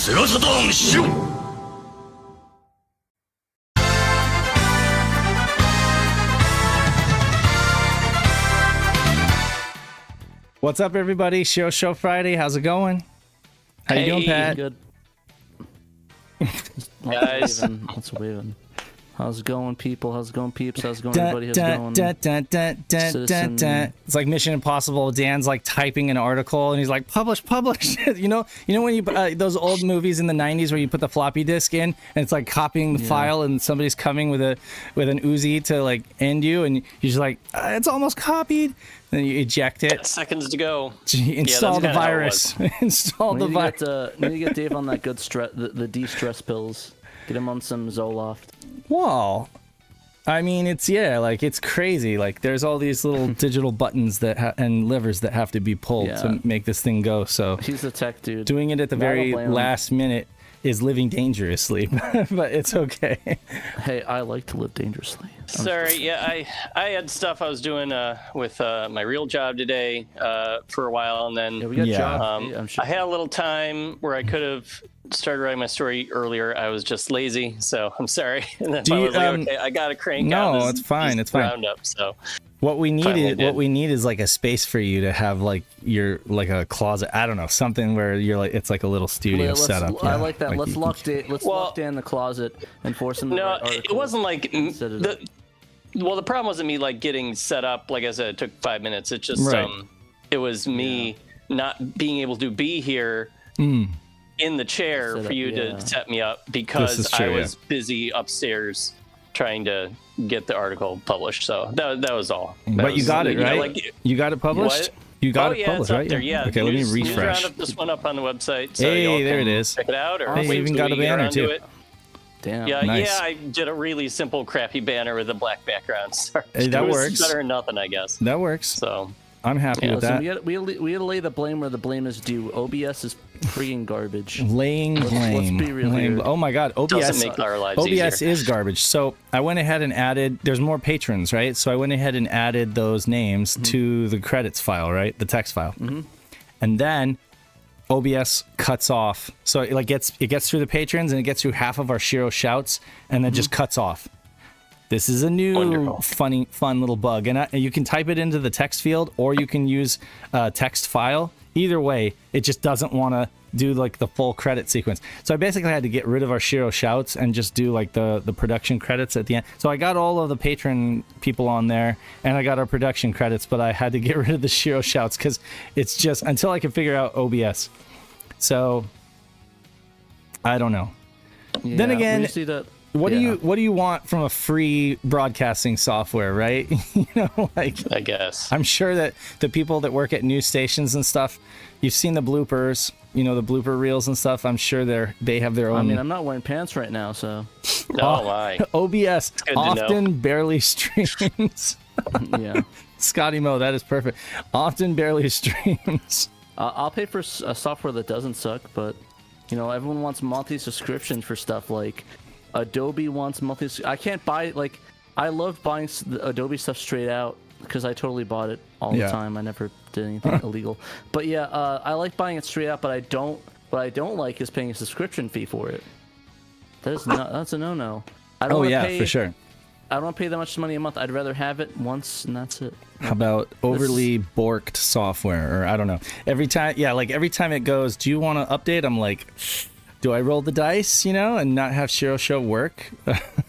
セガサターンシロ What's up, everybody? Shiro Show Friday. How's it going? How you doing, Pat? Good. Guys. What's waving? How's it going, people? How's it going, peeps? How's it going, everybody? How's it going? It's like Mission Impossible. Dan's like typing an article, and he's like, "Publish." you know when you those old movies in the '90s where you put the floppy disk in, and it's like copying the file, and somebody's coming with an Uzi to like end you, and you're just like, "It's almost copied." Then you eject it. Seconds to go. Install the virus. Install the virus. Need to get Dave on that good stress, the de-stress pills. Get him on some Zoloft. Well, I mean, it's crazy. Like, there's all these little digital buttons and levers that have to be pulled to make this thing go. So he's the tech dude. Doing it at the very last minute is living dangerously, but it's okay. Hey, I like to live dangerously. Sorry, I had stuff I was doing with my real job today for a while, and then we got jobs. I'm sure. I had a little time where I could have started writing my story earlier. I was just lazy, so I'm sorry. And then I was like, okay, I gotta crank out this, it's fine. It's roundup. So what we need is like a space for you to have like a closet. I don't know, something where you're like, it's like a little studio setup. I like that. Let's lock Dan in the closet and force him to write articles. It wasn't like the problem wasn't me like getting set up. Like I said, it took 5 minutes. It's just it was me not being able to be here in the chair for you to set me up because I was busy upstairs trying to get the article published. So that was all. But you got it, right? You got it published? What? You got it published, it's up right? there, yeah. Okay, let me refresh. Roundup just went up on the website. So hey, there it is. Check it out. Or hey, you even got a banner, too. It. Damn. Yeah, nice. I did a really simple, crappy banner with a black background. Sorry. Hey, that works. Better than nothing, I guess. That works. So I'm happy with that. We had to lay the blame where the blame is due. OBS is freaking garbage. Laying blame. Let's be real here. Oh my God, OBS make our lives OBS easier. is garbage. So I went ahead and added. There's more patrons, right? So I went ahead and added those names to the credits file, right? The text file, and then OBS cuts off. So it gets through the patrons and it gets through half of our Shiro shouts, and then just cuts off. This is a new fun little bug, and you can type it into the text field, or you can use a text file. Either way, it just doesn't want to do like the full credit sequence. So I basically had to get rid of our Shiro shouts and just do like the production credits at the end. So I got all of the patron people on there, and I got our production credits, but I had to get rid of the Shiro shouts because it's just until I can figure out OBS. So I don't know. Yeah, then again, what do you want from a free broadcasting software, right? Like, I guess. I'm sure that the people that work at news stations and stuff, you've seen the bloopers, the blooper reels and stuff. I'm sure they have their own. I mean, I'm not wearing pants right now, so. No, why? OBS often barely streams. Yeah. Scotty Mo, that is perfect. Often barely streams. I'll pay for a software that doesn't suck, but everyone wants multi-subscriptions for stuff like. Adobe wants I can't buy I love buying the Adobe stuff straight out because I totally bought it all the time. I never did anything illegal. But yeah, I like buying it straight out. But what I don't like is paying a subscription fee for it. That's a no-no. For sure. I don't want to pay that much money a month. I'd rather have it once and that's it. How about overly borked software, or I don't know. Every time it goes, do you want to update? I'm like, do I roll the dice, and not have Shiro Show work?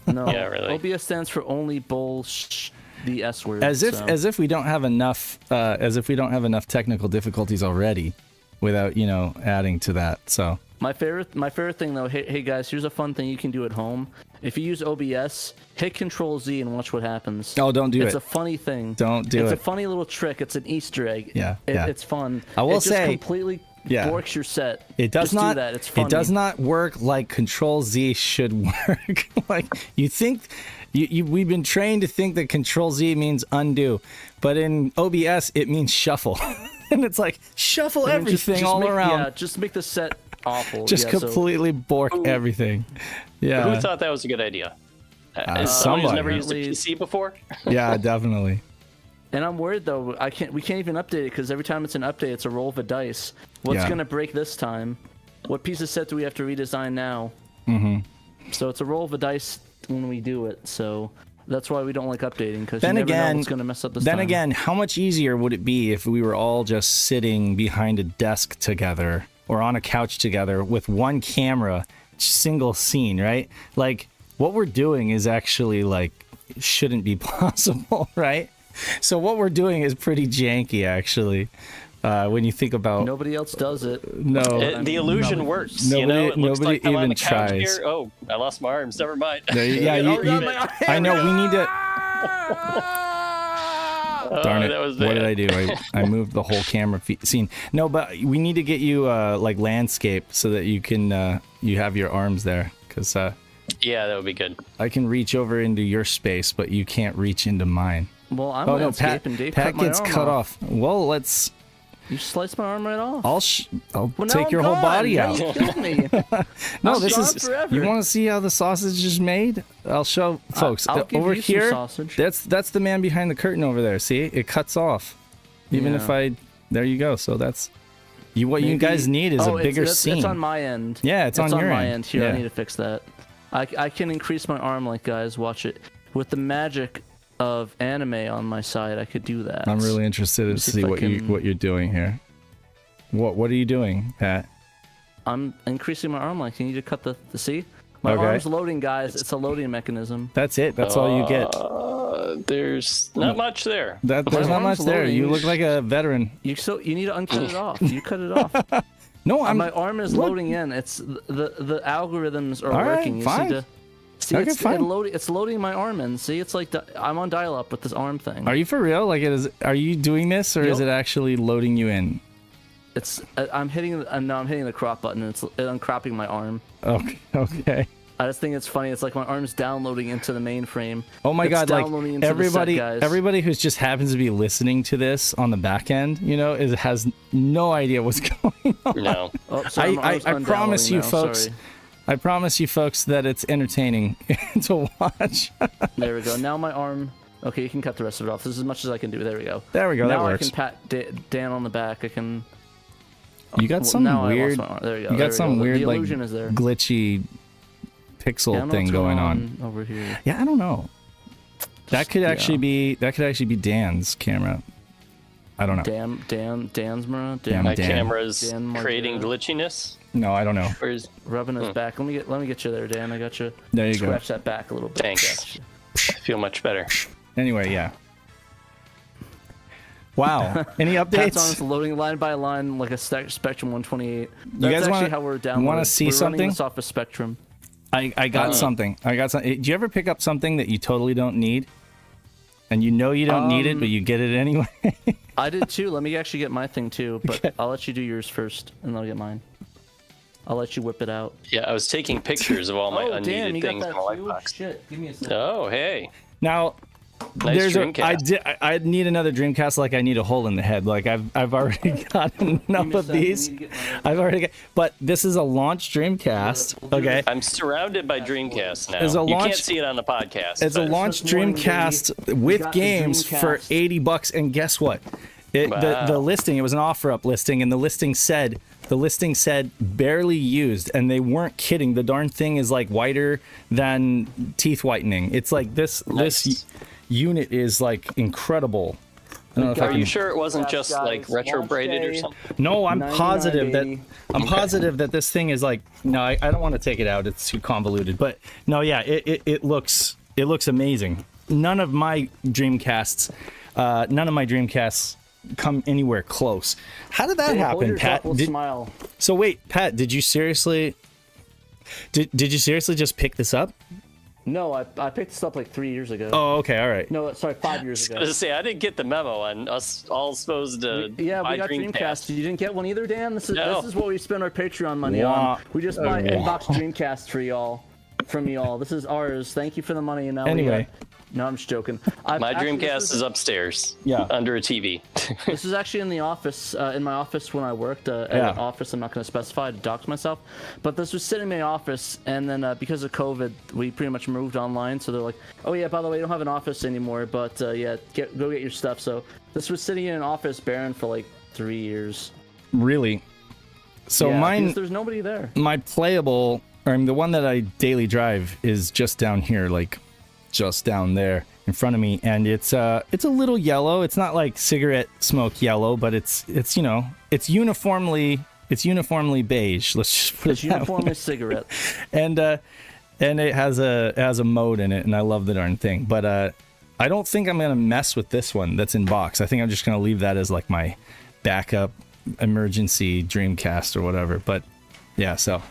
No. Yeah, really. OBS stands for only the S word. As if we don't have enough technical difficulties already, without adding to that. So my favorite thing though. Hey guys, here's a fun thing you can do at home. If you use OBS, hit Control-Z and watch what happens. Oh, don't do it. It's a funny thing. Don't do it. It's a funny little trick. It's an Easter egg. Yeah. It's fun. I will say. It just completely borks your set. It does just not. Do that. It's funny. It does not work like Control-Z should work. Like you think. We've been trained to think that Control-Z means undo, but in OBS it means shuffle, and it's like shuffle everything all around. Yeah, just make the set awful. Just completely bork everything. Yeah. Who thought that was a good idea? Somebody somebody who's never used a PC before? Yeah, definitely. And I'm worried though. We can't even update it because every time it's an update, it's a roll of a dice. What's gonna break this time? what piece of set do we have to redesign now? Mm-hmm. So it's a roll of the dice when we do it. So that's why we don't like updating, because you never know what's going to mess up this time. Then again, how much easier would it be if we were all just sitting behind a desk together or on a couch together with one camera, single scene, right? Like, what we're doing is actually, like, shouldn't be possible, right? So what we're doing is pretty janky, actually, when you think about... Nobody else does it. No. The illusion works. Nobody, it looks nobody like I'm on even the couch tries. here. Oh, I lost my arms. Never mind. Yeah, I know, we need to... Darn it, that was what bad. did I do? I moved the whole camera scene. No, but we need to get you, like, landscape so that you can, you have your arms there, because... Yeah, that would be good. I can reach over into your space, but you can't reach into mine. Well, I'm landscape, and Dave Pat cut my gets arm cut off. Well, let's... You sliced my arm right off. I'll Well, now take I'm your whole gone. body Now out. you killed me. No, I'm this gone is... forever. You want to see how the sausage is made? I'll show folks. I'll give over you some here, sausage. that's the man behind the curtain over there. See? It cuts off. Even if Yeah. There you go. So that's... What you guys need is a bigger scene. It's on my end. Yeah, it's on your my end. end. Here, Yeah. I need to fix that. I can increase my arm, like, guys, watch it. With the magic of anime on my side, I could do that. I'm really interested to see what you're doing here. What are you doing, Pat? I'm increasing my arm length. You need to cut the see? My Okay. arm's loading, guys. It's a loading mechanism. That's it. That's all you get. There's not much there. There's not much arm's there. loading. You look like a veteran. You need to uncut it off. You cut it off. No, My arm is loading in. It's the algorithms are All right, working. You fine. see Okay, fine. it's loading my arm in. See, it's like I'm on dial-up with this arm thing. Are you for real? Like, are you doing this, or is Yep. it actually loading you in? I'm hitting the crop button, and it's uncropping my arm. Okay. Okay. I just think it's funny. It's like my arm's downloading into the mainframe. Oh my It's God! Like downloading into the set, guys. everybody who's just happens to be listening to this on the back end, has no idea what's going on. No. Oh, sorry, my arm's I promise undownloading you, now, folks. sorry. I promise you, folks, that it's entertaining to watch. There we go. Now my arm. Okay, you can cut the rest of it off. This is as much as I can do. There we go. There we go. Now That works. I can pat Dan on the back. I can. You got some now I lost weird. my arm. There you go. You there got we some go. weird, The like, illusion is there. glitchy pixel Yeah, I don't know thing what's going on. over here. Yeah, I don't know. That could actually be Dan's camera. I don't know. Dansmara. Damn, My Dan. camera's Dan creating Margera. glitchiness. No, I don't know. Where's Rubbing his back. Let me get you there, Dan. I got you. There you go. Scratch that back a little bit. Thanks. I feel much better. Anyway, yeah. Wow. Any Pat's on updates? us loading line by line like a Spectrum 128. That's guys actually wanna- how we're downloading. wanna see we're something? running this off a Spectrum. I got something. I got something. Do you ever pick up something that you totally don't need? And you know you don't need it, but you get it anyway? I did too. Let me actually get my thing too, but I'll let you do yours first, and then I'll get mine. I'll let you whip it out. Yeah, I was taking pictures of all my Oh, unneeded damn, you got things that in my too? box. Shit, give me a second. Oh, hey. Now, Nice Dreamcast. I need another Dreamcast like I need a hole in the head. Like I've already got enough of these. I've already got, but this is a launch Dreamcast. Okay. I'm surrounded by Dreamcast now. It's a You launch- can't see it on the podcast. It's a but- launch This morning, Dreamcast we with got the games for Dreamcast. $80, and guess what? The Wow. listing, it was an offer up listing, and the listing said barely used, and they weren't kidding. The darn thing is like whiter than teeth whitening. It's like this unit is like incredible. I don't know if I Are you can- sure it wasn't Yes, just like guys, retro launch braided or day. something? No, I'm 99, positive baby. that this thing is like no, I don't want to take it out. It's too convoluted. But no, yeah, it looks amazing. None of my Dreamcasts come anywhere close. How did that Hold happen, your Pat? chocolate smile. So wait, Pat, did you seriously just pick this up? No, I picked this up like 3 years ago. Oh, okay, all right. No, sorry, 5 years I ago. was gonna say I didn't get the memo on us all supposed to Yeah, buy we got Dreamcast. You didn't get one either, Dan? This is No. what we spend our Patreon money Wah. on. We just buy inbox Dreamcast for y'all. From y'all. This is ours. Thank you for the money. And now Anyway. no, I'm just joking. My Dreamcast is upstairs. Yeah. Under a TV. This is actually in the office, in my office when I worked at Yeah. an office. I'm not going to specify to dox myself, but this was sitting in my office, and then because of COVID, we pretty much moved online. So they're like, "Oh yeah, by the way, you don't have an office anymore, but yeah, go get your stuff." So this was sitting in an office barren for like 3 years. Really? So Yeah, mine, because there's nobody there. my playable, or I mean, the one that I daily drive is just down here, like just down there in front of me, and it's a little yellow. It's not like cigarette smoke yellow, but it's you know, it's uniformly beige. Let's just put It's it that uniformly way. cigarette. And it has a mode in it, and I love the darn thing. But I don't think I'm gonna mess with this one that's in box. I think I'm just gonna leave that as like my backup emergency Dreamcast or whatever. But yeah, so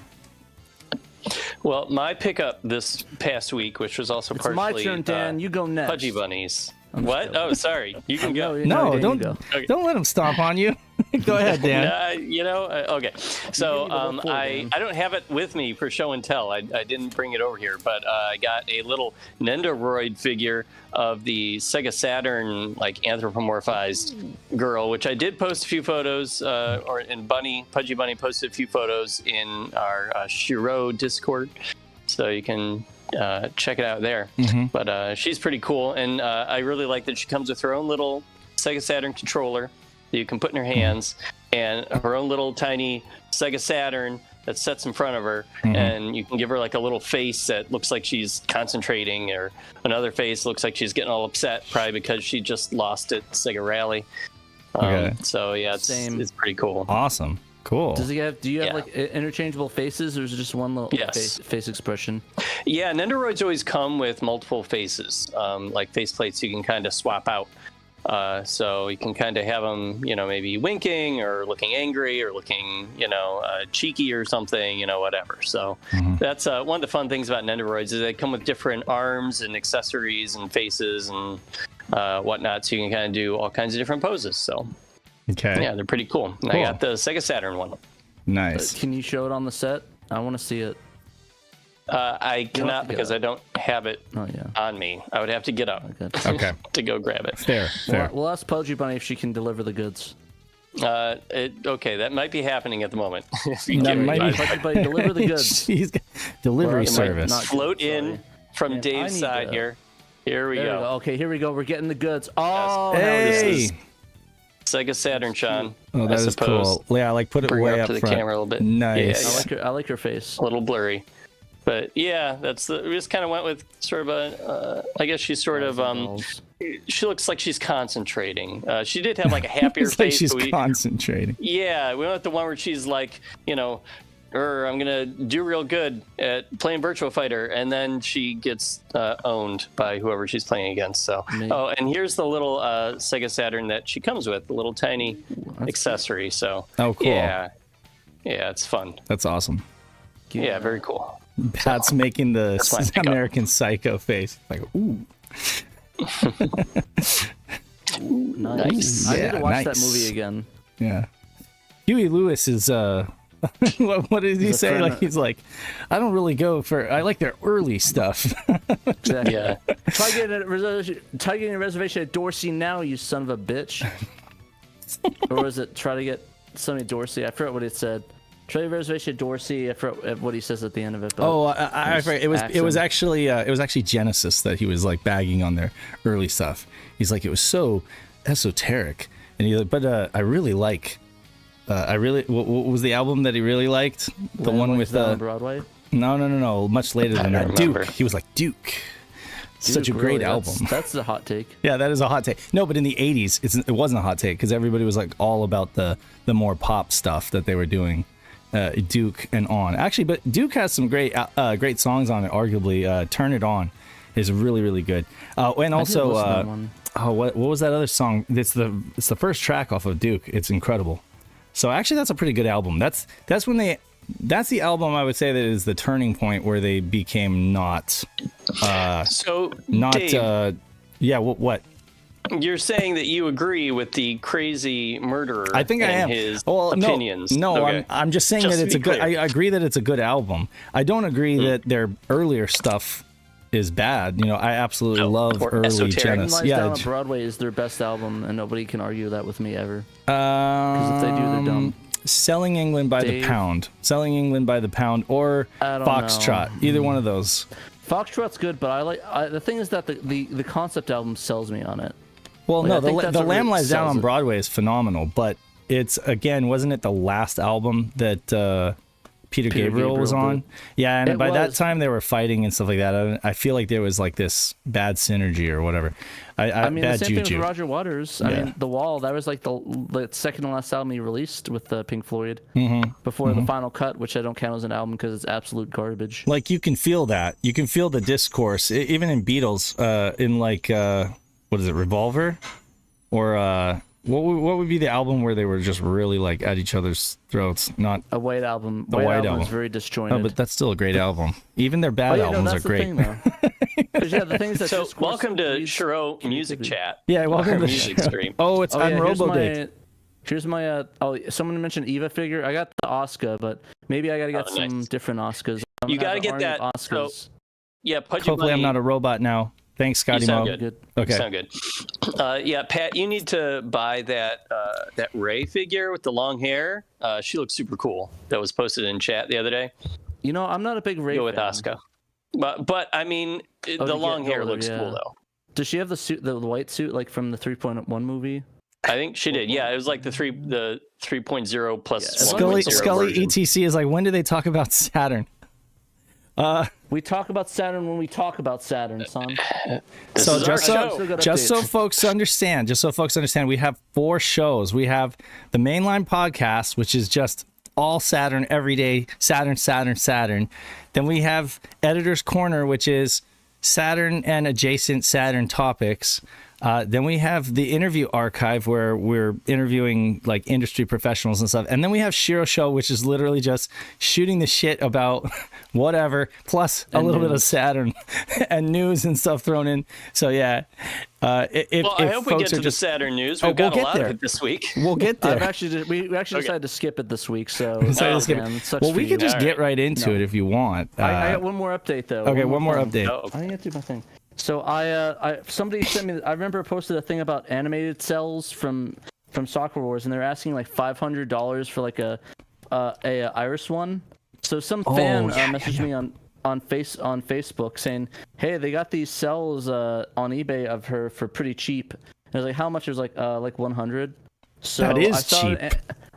Well, my pickup this past week, which was also It's partially my turn, Dan. You go next. Pudgy Bunnies. What? Oh, sorry. You can go. no, Dan, don't you go. Okay. don't let him stomp on you. Go ahead, Dan. Okay. So You can go I don't have it with me for show and tell. I didn't bring it over here, but I got a little Nendoroid figure of the Sega Saturn, like anthropomorphized girl, which I did post a few photos, Pudgy Bunny posted a few photos in our SHIRO Discord, so you can check it out there. But she's pretty cool, and I really like that she comes with her own little Sega Saturn controller that you can put in her hands, and her own little tiny Sega Saturn that sits in front of her, and you can give her like a little face that looks like she's concentrating, or another face looks like she's getting all upset, probably because she just lost at Sega Rally. Okay. So yeah, it's pretty cool. Awesome. Cool. Do you have Yeah. like interchangeable faces, or is it just one little Yes. face expression? Yeah, Nendoroids always come with multiple faces, like faceplates you can kind of swap out. So you can kind of have them, maybe winking or looking angry or looking, cheeky or something, whatever. So that's one of the fun things about Nendoroids is they come with different arms and accessories and faces and whatnot. So you can kind of do all kinds of different poses. So Okay. yeah, they're pretty cool. And I got the Sega Saturn one. Nice. Can you show it on the set? I want to see it. I cannot because I don't have it Oh yeah. on me. I would have to get up Okay. to go grab it. Fair. Fair. We'll ask Pudgy Bunny if she can deliver the goods. Okay, that might be happening at the moment. If you That give me might be- five- Pudgy Bunny, deliver the goods. She's got delivery Well, it might service. not- float Sorry. in from Man, I Dave's need side to- here. Here we There we go. go. Okay, here we go. We're getting the goods. Oh, This Hey. is Sega Saturn, Sean. Oh, that I is suppose. cool. Yeah, like put it Bring way her up up to the front. camera a little bit. Nice. Yeah, I like her face. A little blurry. But yeah, we just kind of went with sort of I guess she's sort of, Balls. she looks like she's concentrating. She did have like a happier It's like face. she's but concentrating. yeah, we went with the one where she's like, I'm going to do real good at playing Virtua Fighter. And then she gets owned by whoever she's playing against. So, Me. oh, and here's the little Sega Saturn that she comes with, the little tiny accessory. So, Oh, cool. Yeah, it's fun. That's awesome. Yeah, very cool. Pat's making the my pickup. American Psycho face. Like, ooh. Nice. I need Yeah, to watch that nice. movie again. Yeah. Huey Lewis is what did he He's a say? friend Like of- he's like, I don't really go for. I like their early stuff. Exactly. Yeah. Try getting a reservation at Dorsey now, you son of a bitch. Or was it try to get something at Dorsey? I forgot what it said. Try to get a reservation at Dorsey. I forgot what he says at the end of it. But Oh, I forget. It was actually Genesis that he was like bagging on their early stuff. He's like, it was so esoteric, and he but I really like. What was the album that he really liked? The one with on Broadway. No, much later than that. don't remember. Duke. He was like Duke. Such a Dude, great really, album. That's the hot take. Yeah, that is a hot take. No, but in the 80s, it wasn't a hot take because everybody was like all about the more pop stuff that they were doing. Duke and On. Actually, but Duke has some great songs on it, arguably. Turn It On is really, really good. And also, listen to that one. what was that other song? It's the first track off of Duke. It's incredible. So actually, that's a pretty good album. That's the album I would say that is the turning point where they became not. So, Dave, yeah. What? you're saying that you agree with the crazy murderer I think I and am. his Well, opinions. No, Okay. I'm just saying Just that to it's a be good. I clear. agree that it's a good album. I don't agree that their earlier stuff is bad. I absolutely love or early esoteric. Genesis. Lies Down on Yeah. Broadway is their best album, and nobody can argue that with me ever. Because if they do, they're dumb. Selling England by the Dave. Pound. Selling England by the Pound or I don't Foxtrot. know. Either one of those. Foxtrot's good, but the thing is that the concept album sells me on it. Well, Like, no, I think the that's what Lamb really Lies Down sells on it. Broadway is phenomenal, but it's again, wasn't it the last album that Peter Gabriel was on? Yeah, and by that time they were fighting and stuff like that. I feel like there was like this bad synergy or whatever. I mean, bad the same juju. thing with Roger Waters. I mean, The Wall, that was like the second to last album he released with Pink Floyd before the final cut, which I don't count as an album because it's absolute garbage. Like, you can feel that. You can feel the discourse, even in Beatles, in like, what is it, Revolver? Or what would be the album where they were just really like at each other's throats? Not a White Album. The White Album is very disjointed. No, but that's still a great album. Even their bad albums are great. The things that so welcome to SHIRO Music Chat. Yeah, welcome to music stream. Oh, it's on RoboDate. Here's my someone mentioned Eva figure. I got the Oscar, but maybe I gotta get some different Oscars. You gotta get that Oscars. So, yeah, hopefully I'm not a robot now. Thanks, Scotty. You sound good. Okay. You sound good. Yeah, Pat, you need to buy that Ray figure with the long hair. She looks super cool. That was posted in chat the other day. You know, I'm not a big Ray Go with fan. Oscar. But I mean, the long hair looks cool though. Does she have the suit, the white suit, like from the 3.1 movie? I think she did. Yeah, it was like the 3.0 plus. Scully ETC is like, when do they talk about Saturn? We talk about Saturn when we talk about Saturn, son. So just so folks understand, we have 4 shows. We have the mainline podcast, which is just all Saturn every day, Saturn. Then we have Editor's Corner, which is Saturn and adjacent Saturn topics. Then we have the interview archive where we're interviewing like industry professionals and stuff. And then we have SHIRO Show, which is literally just shooting the shit about whatever, plus a little bit of Saturn and news and stuff thrown in. So yeah. I hope we get to the Saturn news. We've got a lot of it this week. We'll get there. We actually decided to skip it this week. So we could just get right into it if you want. I got one more update though. Okay, one more update. I didn't get to my thing. So somebody sent me. I remember I posted a thing about animated cells from Soccer Wars, and they're asking like $500 for like a Iris one. So some fan messaged me on Facebook saying, "Hey, they got these cells on eBay of her for pretty cheap." And I was like, "How much?" It was like 100. So that is cheap.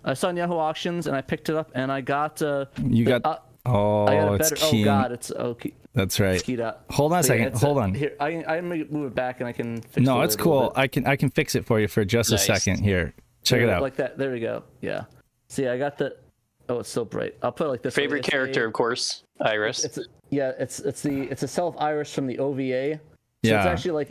I saw it in Yahoo Auctions, and I picked it up, and I got. You got. I got a better, oh God, it's okay. That's right. Hold on a second. Hold on. Here, I'm gonna move it back, and I can fix it. No, it's cool. I can fix it for you for just a second. Here, check it out. Like that. There we go. Yeah. See, I got the. Oh, it's so bright. I'll put it like this. Favorite character, of course, Iris. It's a self Iris from the OVA. So yeah. It's actually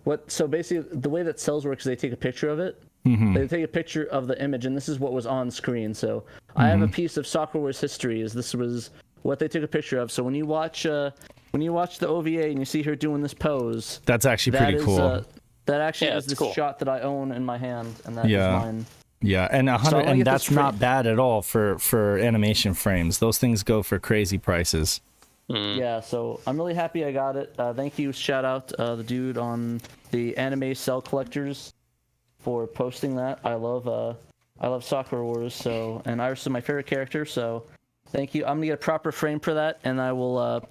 like So basically, the way that cells work is they take a picture of it. Mm-hmm. They take a picture of the image, and this is what was on screen. So I have a piece of Soccer Wars history. This was what they took a picture of. So when you watch the OVA and you see her doing this pose, that's actually pretty cool. That actually is this shot that I own in my hand, and that is mine. Yeah, and 100, and that's not bad at all for animation frames. Those things go for crazy prices. Yeah, so I'm really happy I got it. Thank you, shout out the dude on the Anime Cell Collectors for posting that. I love Soccer Wars, and Iris is my favorite character, so thank you. I'm gonna get a proper frame for that, and I will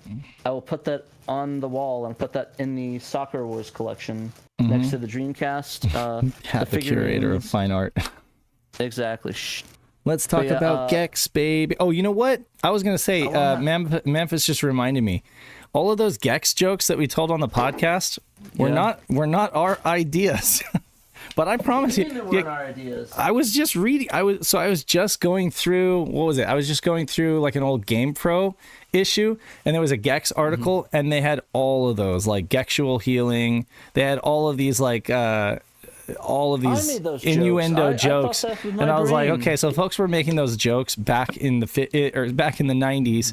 put that on the wall and put that in the Soccer Wars collection next to the Dreamcast. The curator of fine art. Exactly. Let's talk about Gex, baby. Oh, you know what? I was gonna say, Memphis just reminded me. All of those Gex jokes that we told on the podcast were not our ideas. But I promise you, our ideas. I was just reading. I was just going through. What was it? I was just going through like an old GamePro issue, and there was a Gex article, and they had all of those, like Gexual healing. They had all of these like all of these innuendo jokes, and I was like, okay, so folks were making those jokes back in the 90s,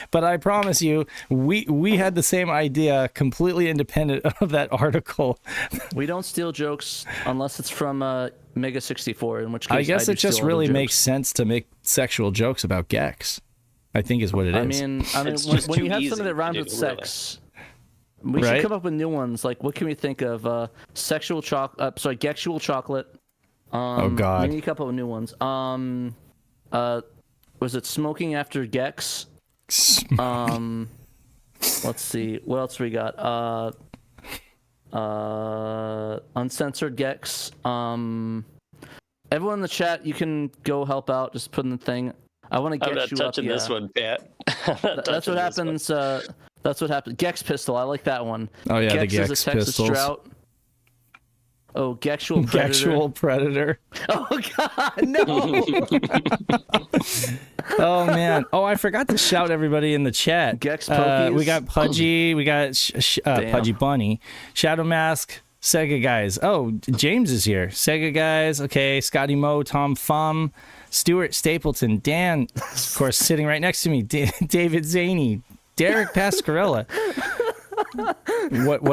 but I promise you, we had the same idea, completely independent of that article. We don't steal jokes unless it's from Mega 64, in which case I guess it just really makes sense to make sexual jokes about Gex, I think is what it is. I mean, when you have something that rhymes with sex. We should come up with new ones. Like, what can we think of? Gexual chocolate. Oh God! We need to come up with new ones. Was it smoking after Gex? Let's see. What else we got? Uncensored Gex. Everyone in the chat, you can go help out. Just put in the thing. I want to get I'm not you up. touching this one, Pat. That's what happens. That's what happens. Gex pistol. I like that one. Oh yeah, Gex the Gex is a Texas pistols. drought. Oh, Gexual Predator. Gexual Predator. Oh God, no. Oh man. Oh, I forgot to shout everybody in the chat. Gex Pokies. We got Pudgy. We got Pudgy Bunny. Shadow Mask. Sega Guys. Oh, James is here. Sega Guys. Okay. Scotty Mo. Tom Fum. Stuart Stapleton. Dan, of course, sitting right next to me. David Zaney. Derek Pascarella. What?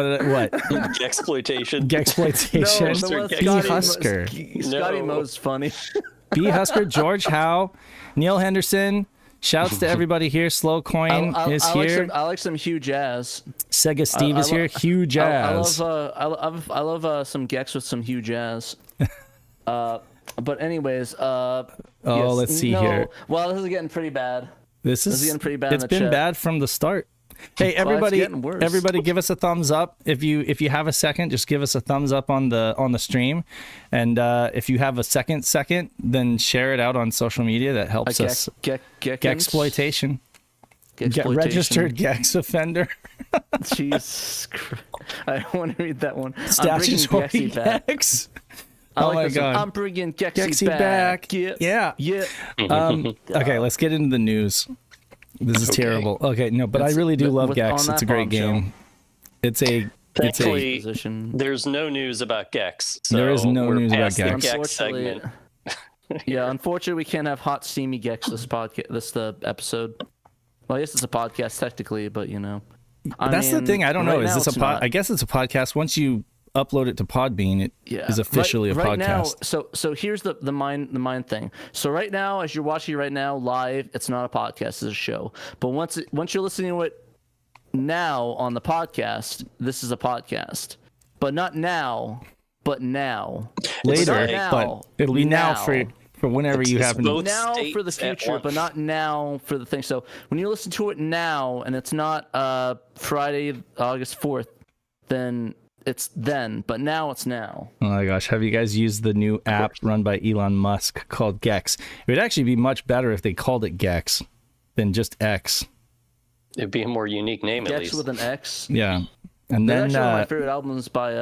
Gexploitation. Gexploitation. B Husker. Scotty Mo's funny. B Husker. George Howe. Neil Henderson. Shouts to everybody here. Slow Coin is here. I like some Hugh Jazz. Sega Steve is here. Hugh Jazz. I love some Gex with some Hugh Jazz. But anyways, let's see here. Well, this is getting pretty bad. This is getting pretty bad. It's been bad from the start. Hey, everybody! Everybody, give us a thumbs up if you have a second. Just give us a thumbs up on the stream, and if you have a second, then share it out on social media. That helps us. Gexploitation. Registered Gex offender. Jesus Christ! I want to read that one. Statutory Gex. Oh my God! I'm bringing Gexy back. Yeah. Okay, let's get into the news. This is terrible. Okay, no, but I really do love Gex. It's a great game. Thankfully, there's no news about Gex. So there is no news about Gex. Unfortunately, unfortunately, we can't have hot, steamy Gex this episode. Well, I guess it's a podcast technically, but that's the thing. I don't know. Is this a pod? I guess it's a podcast. Once you upload it to Podbean, it is officially a podcast. Now, so here's the mind thing. So right now, as you're watching right now live, it's not a podcast, it's a show. But once you're listening to it now on the podcast, this is a podcast. But not now, but now. Later, now, but it'll be now for whenever you happen to. Now for the future, but not now for the thing. So when you listen to it now, and it's not Friday, August 4th, then it's then, but now it's now. Oh my gosh, have you guys used the new app run by Elon Musk called Gex? It would actually be much better if they called it Gex than just X. It'd be a more unique name, Gex at least. with an X. Yeah. And They're then actually one of my favorite albums by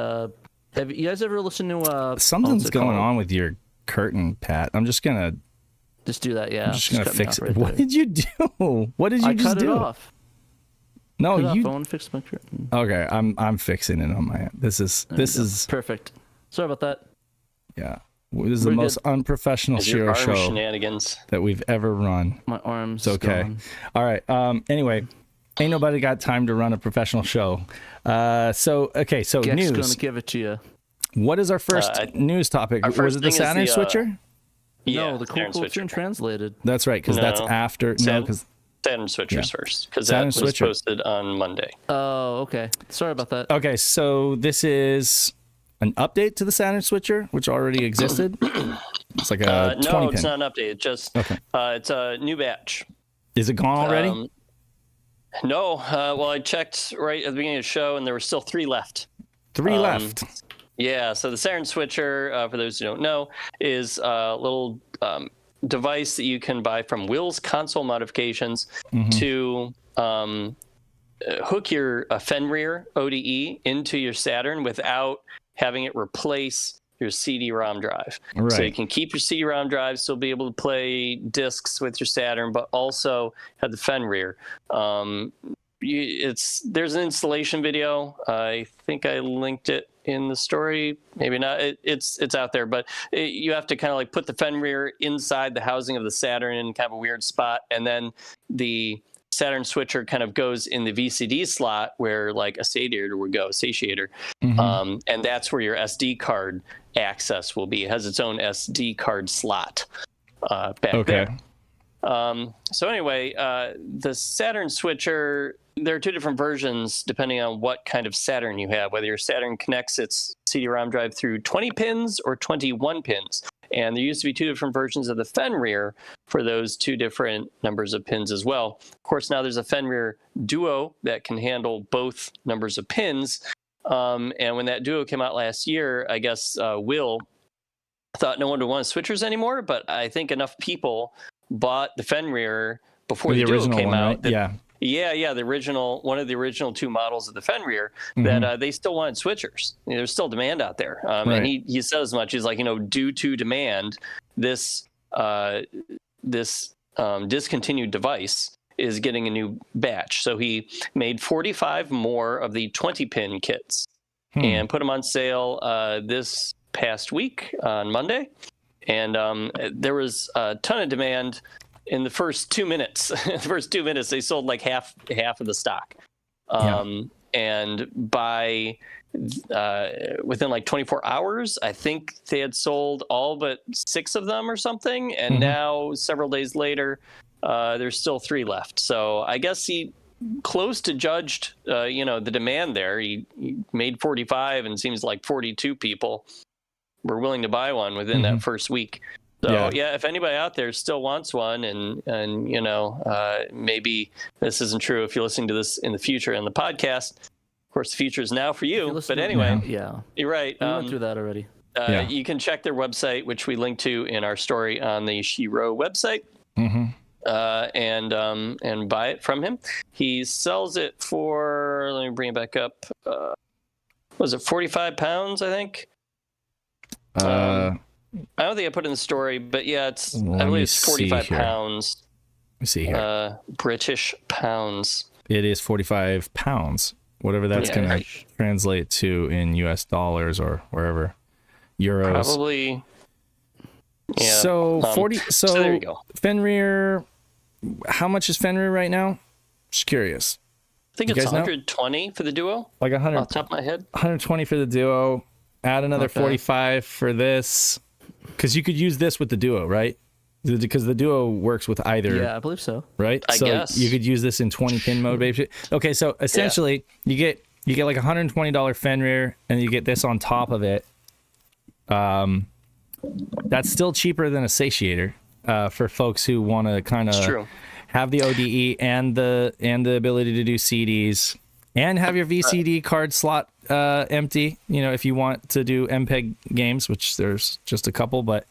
have you guys ever listened to something's going on with your curtain, Pat. I'm just gonna just do that, yeah. I'm just gonna fix it. What did you do? What did you just do? I cut it off. No, I want to fix my curtain. Okay, I'm fixing it on my end. This is perfect. Sorry about that. Yeah, this is the most unprofessional SHIRO show shenanigans that we've ever run. My arms. It's okay. Gone. All right. Anyway, ain't nobody got time to run a professional show. So Gex news. Gonna give it to you. What is our first news topic? Was it the Saturn switcher? No, the Cool Tune Translated. That's right, because that's after. Because Saturn switchers first, because that was posted on Monday. Oh, okay. Sorry about that. Okay, so this is an update to the Saturn switcher, which already existed. It's like a 20 no, pin. It's not an update. It's just it's a new batch. Is it gone already? No. Well, I checked right at the beginning of the show, and there were still 3 left. 3 left. Yeah. So the Saturn switcher, for those who don't know, is a little device that you can buy from Will's Console Modifications to hook your Fenrir ODE into your Saturn without having it replace your CD-ROM drive. Right. So you can keep your CD-ROM drive, still be able to play discs with your Saturn, but also have the Fenrir. There's an installation video. I think I linked it in the story, maybe not. It's out there, but you have to kind of like put the Fenrir inside the housing of the Saturn in kind of a weird spot, and then the Saturn switcher kind of goes in the VCD slot where like a satiator would go, and that's where your SD card access will be. It has its own SD card slot back there. So anyway, the Saturn switcher, there are 2 different versions depending on what kind of Saturn you have, whether your Saturn connects its CD-ROM drive through 20 pins or 21 pins. And there used to be 2 different versions of the Fenrir for those 2 different numbers of pins as well. Of course, now there's a Fenrir Duo that can handle both numbers of pins. And when that Duo came out last year, I guess Will thought no one would want switchers anymore, but I think enough people bought the Fenrir before The the Duo original came one, out. right? That, yeah, one of the original 2 models of the Fenrir, that they still wanted switchers. There's still demand out there, Right. and he said as much. He's like, due to demand, this discontinued device is getting a new batch. So he made 45 more of the 20-pin kits and put them on sale this past week on Monday. And there was a ton of demand in the first 2 minutes. The first 2 minutes, they sold like half of the stock. And by within like 24 hours, I think they had sold all but 6 of them or something. And now, several days later, there's still 3 left. So I guess he close to judged, the demand there. He made 45, and seems like 42 people were willing to buy one within that first week. So if anybody out there still wants one, and maybe this isn't true if you're listening to this in the future in the podcast. Of course, the future is now for you. But anyway, you're right. We went through that already. You can check their website, which we linked to in our story on the SHIRO website. And buy it from him. He sells it for, let me bring it back up. Was it 45 pounds, I think? I don't think I put it in the story, but yeah, I believe it's 45 pounds. Let me see here. British pounds. It is 45 pounds, whatever that's going to translate to in US dollars or wherever. Euros. Probably. Yeah. So So there you go. Fenrir. How much is Fenrir right now? Just curious. I think it's 120 for the Duo. Like 100 off the top of my head. 120 for the Duo. Add another 45 for this, because you could use this with the Duo, right? Because the Duo works with either. Yeah, I believe so. Right. I guess you could use this in 20-pin mode, baby. Okay, so essentially you get like $120 Fenrir, and you get this on top of it. That's still cheaper than a satiator for folks who want to kind of have the ODE and the ability to do CDs and have your VCD card slot empty. If you want to do MPEG games, which there's just a couple, but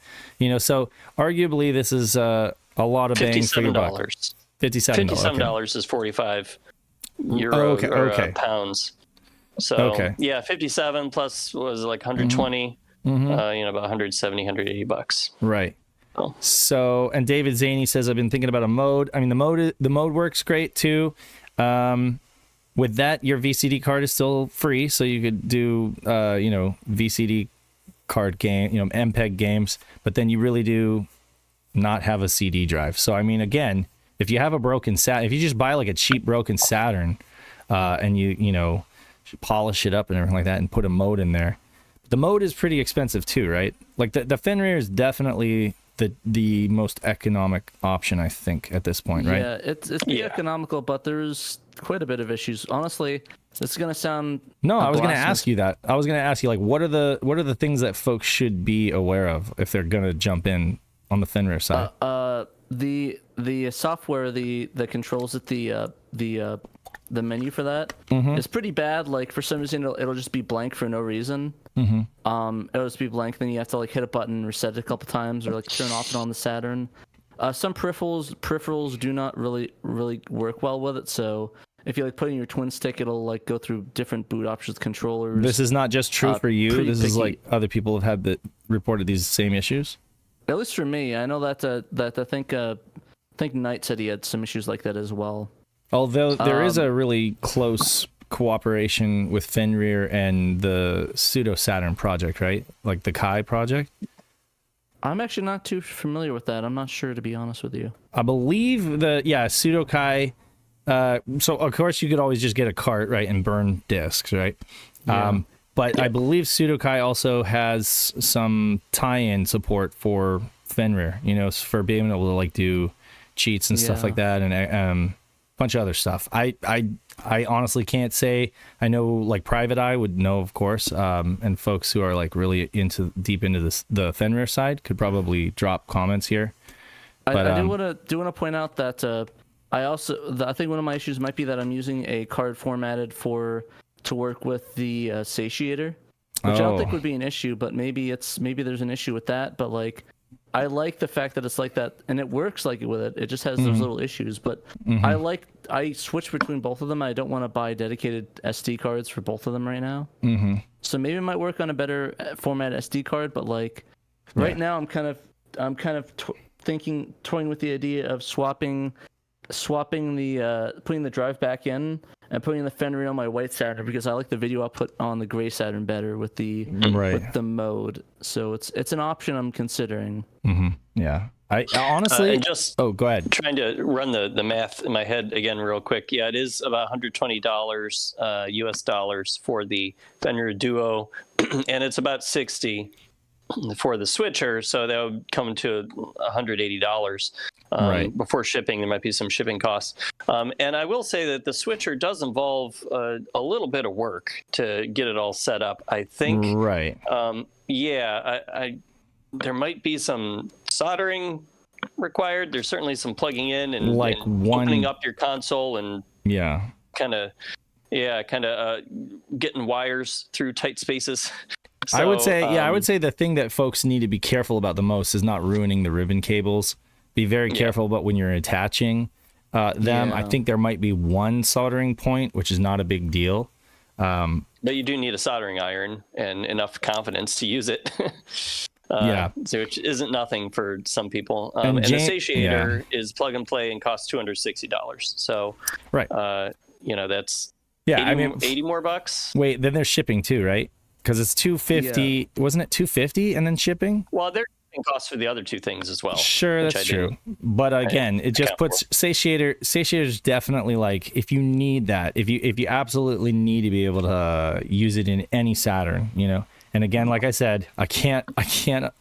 so arguably this is a lot of bang for your buck. $57. $57 is 45 euro pounds. So yeah, 57 plus what was it, like 120. About 170, 180 bucks. Right. So, and David Zaney says, I've been thinking about a mode. I mean, the mode works great too. With that, your VCD card is still free, so you could do, VCD card game, MPEG games, but then you really do not have a CD drive. So, I mean, again, if you have a broken if you just buy like a cheap broken Saturn, and you polish it up and everything like that and put a mode in there, the mode is pretty expensive too, right? Like the Fenrir is definitely the most economic option, I think, at this point, right? Yeah, it's economical, but there's quite a bit of issues. Honestly, this is gonna sound. No, I was gonna ask you that. I was gonna ask you, like, what are the things that folks should be aware of if they're gonna jump in on the Fenrir side? The software, the controls at the menu for that is pretty bad. Like, for some reason it'll just be blank for no reason. It'll just be blank, then you have to like hit a button and reset it a couple times, or like turn off and on the Saturn. Some peripherals do not really work well with it, so if you like put in your twin stick, it'll like go through different boot options, controllers. This is not just true for you. This is like other people have had reported these same issues. At least for me, I know that I think Knight said he had some issues like that as well. Although there is a really close cooperation with Fenrir and the Pseudo Saturn project, right? Like the Kai project. I'm actually not too familiar with that. I'm not sure, to be honest with you. I believe Pseudo Kai. So of course you could always just get a cart, right, and burn discs, right? Yeah. But I believe Pseudo Kai also has some tie-in support for Fenrir, for being able to like do cheats and stuff like that, and bunch of other stuff. I honestly can't say. I know like Private Eye would know, of course, and folks who are like really deep into the Fenrir side could probably drop comments here. But, I do want to point out that I think one of my issues might be that I'm using a card formatted to work with the satiator. which I don't think would be an issue, but maybe there's an issue with that. But like, I like the fact that it's like that, and it works like it with it. It just has those little issues, but I switch between both of them. I don't want to buy dedicated SD cards for both of them right now. So maybe it might work on a better format SD card, but like right now, I'm kind of toying with the idea of swapping the putting the drive back in and putting the Fenrir on my white Saturn, because I like the video output on the gray Saturn better with the mode. So it's an option I'm considering. Yeah, I honestly go ahead. Trying to run the math in my head again real quick. Yeah, it is about $120 US dollars for the Fenrir Duo, and it's about 60 for the switcher, so that would come to $180 before shipping. There might be some shipping costs, and I will say that the switcher does involve a little bit of work to get it all set up, I think. I there might be some soldering required. There's certainly some plugging in and, opening up your console and kind of getting wires through tight spaces. So, I would say the thing that folks need to be careful about the most is not ruining the ribbon cables. Be very careful about when you're attaching them. I think there might be one soldering point, which is not a big deal. But you do need a soldering iron and enough confidence to use it. So which isn't nothing for some people. And the satiator is plug and play and costs $260. So, that's 80 more bucks. Wait, then there's shipping too, right? Because it's $250. Wasn't it $250 and then shipping? Well, there's shipping costs for the other two things as well. Sure, that's true. But again, it just puts satiator's definitely like, if you need that, if you absolutely need to be able to use it in any Saturn, And again, like I said, I cannot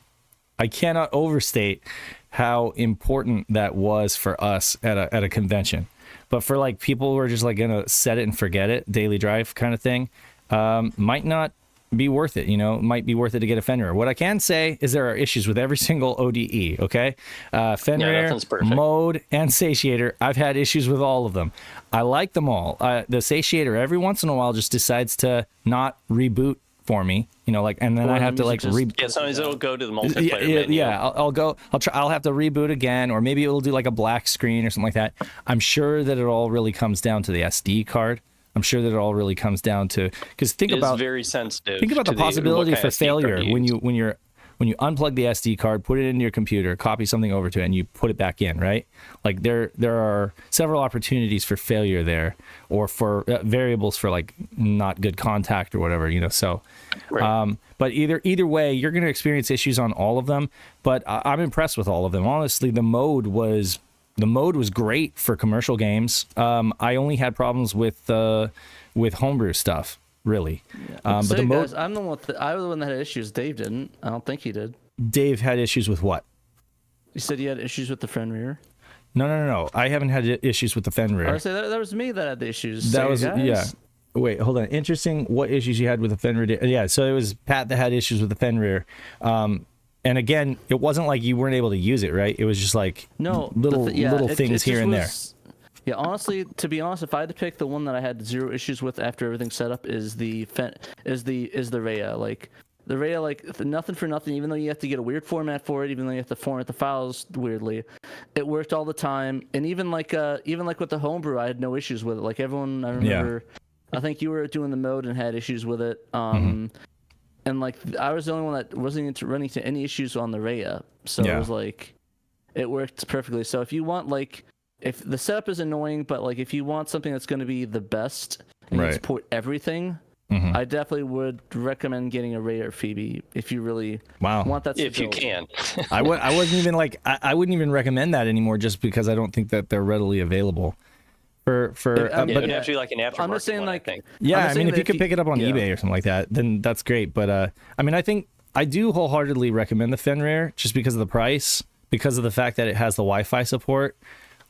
overstate how important that was for us at a convention. But for like people who are just like gonna set it and forget it, daily drive kind of thing, might not be worth it. Might be worth it to get a Fenrir. What I can say is there are issues with every single ODE. Okay, Fenrir, mode, and satiator. I've had issues with all of them. I like them all. The satiator every once in a while just decides to not reboot for me, and then I have to sometimes it'll go to the multiplayer menu. I'll have to reboot again, or maybe it'll do like a black screen or something like that. I'm sure that it all really comes down to the SD card. I'm sure that it all really comes down to, because think about very sensitive. Think about the possibility for failure when you unplug the SD card, put it into your computer, copy something over to it, and you put it back in, right? Like there are several opportunities for failure there, or for variables for like not good contact or whatever, So, but either way, you're going to experience issues on all of them. But I'm impressed with all of them. Honestly, the mode was great for commercial games. I only had problems with homebrew stuff, really. But the mode, I was the one that had issues. Dave didn't. I don't think he did. Dave had issues with what? You said he had issues with the Fenrir. No. I haven't had issues with the Fenrir. I would say that was me that had the issues. Wait, hold on. Interesting. What issues you had with the Fenrir? Yeah, so it was Pat that had issues with the Fenrir. And again, it wasn't like you weren't able to use it, right? It was just like little things here and there. Yeah, honestly, to be honest, if I had to pick, the one that I had zero issues with after everything's set up is the Rhea. Like the Rhea, like nothing for nothing. Even though you have to get a weird format for it, even though you have to format the files weirdly, it worked all the time. And even like with the homebrew, I had no issues with it. Like everyone, I remember, I think you were doing the mode and had issues with it. And like I was the only one that wasn't running into any issues on the Rhea, so it was like it worked perfectly. So if you want if the setup is annoying, but like if you want something that's going to be the best and you support everything, I definitely would recommend getting a Rhea or Phoebe if you really want that. If you can, I wouldn't even recommend that anymore, just because I don't think that they're readily available. But it would have to be like an aftermarket. I'm just saying, I think. I mean, if you could pick it up on eBay or something like that, then that's great. But I mean, I think I do wholeheartedly recommend the Fenrir just because of the price, because of the fact that it has the Wi-Fi support.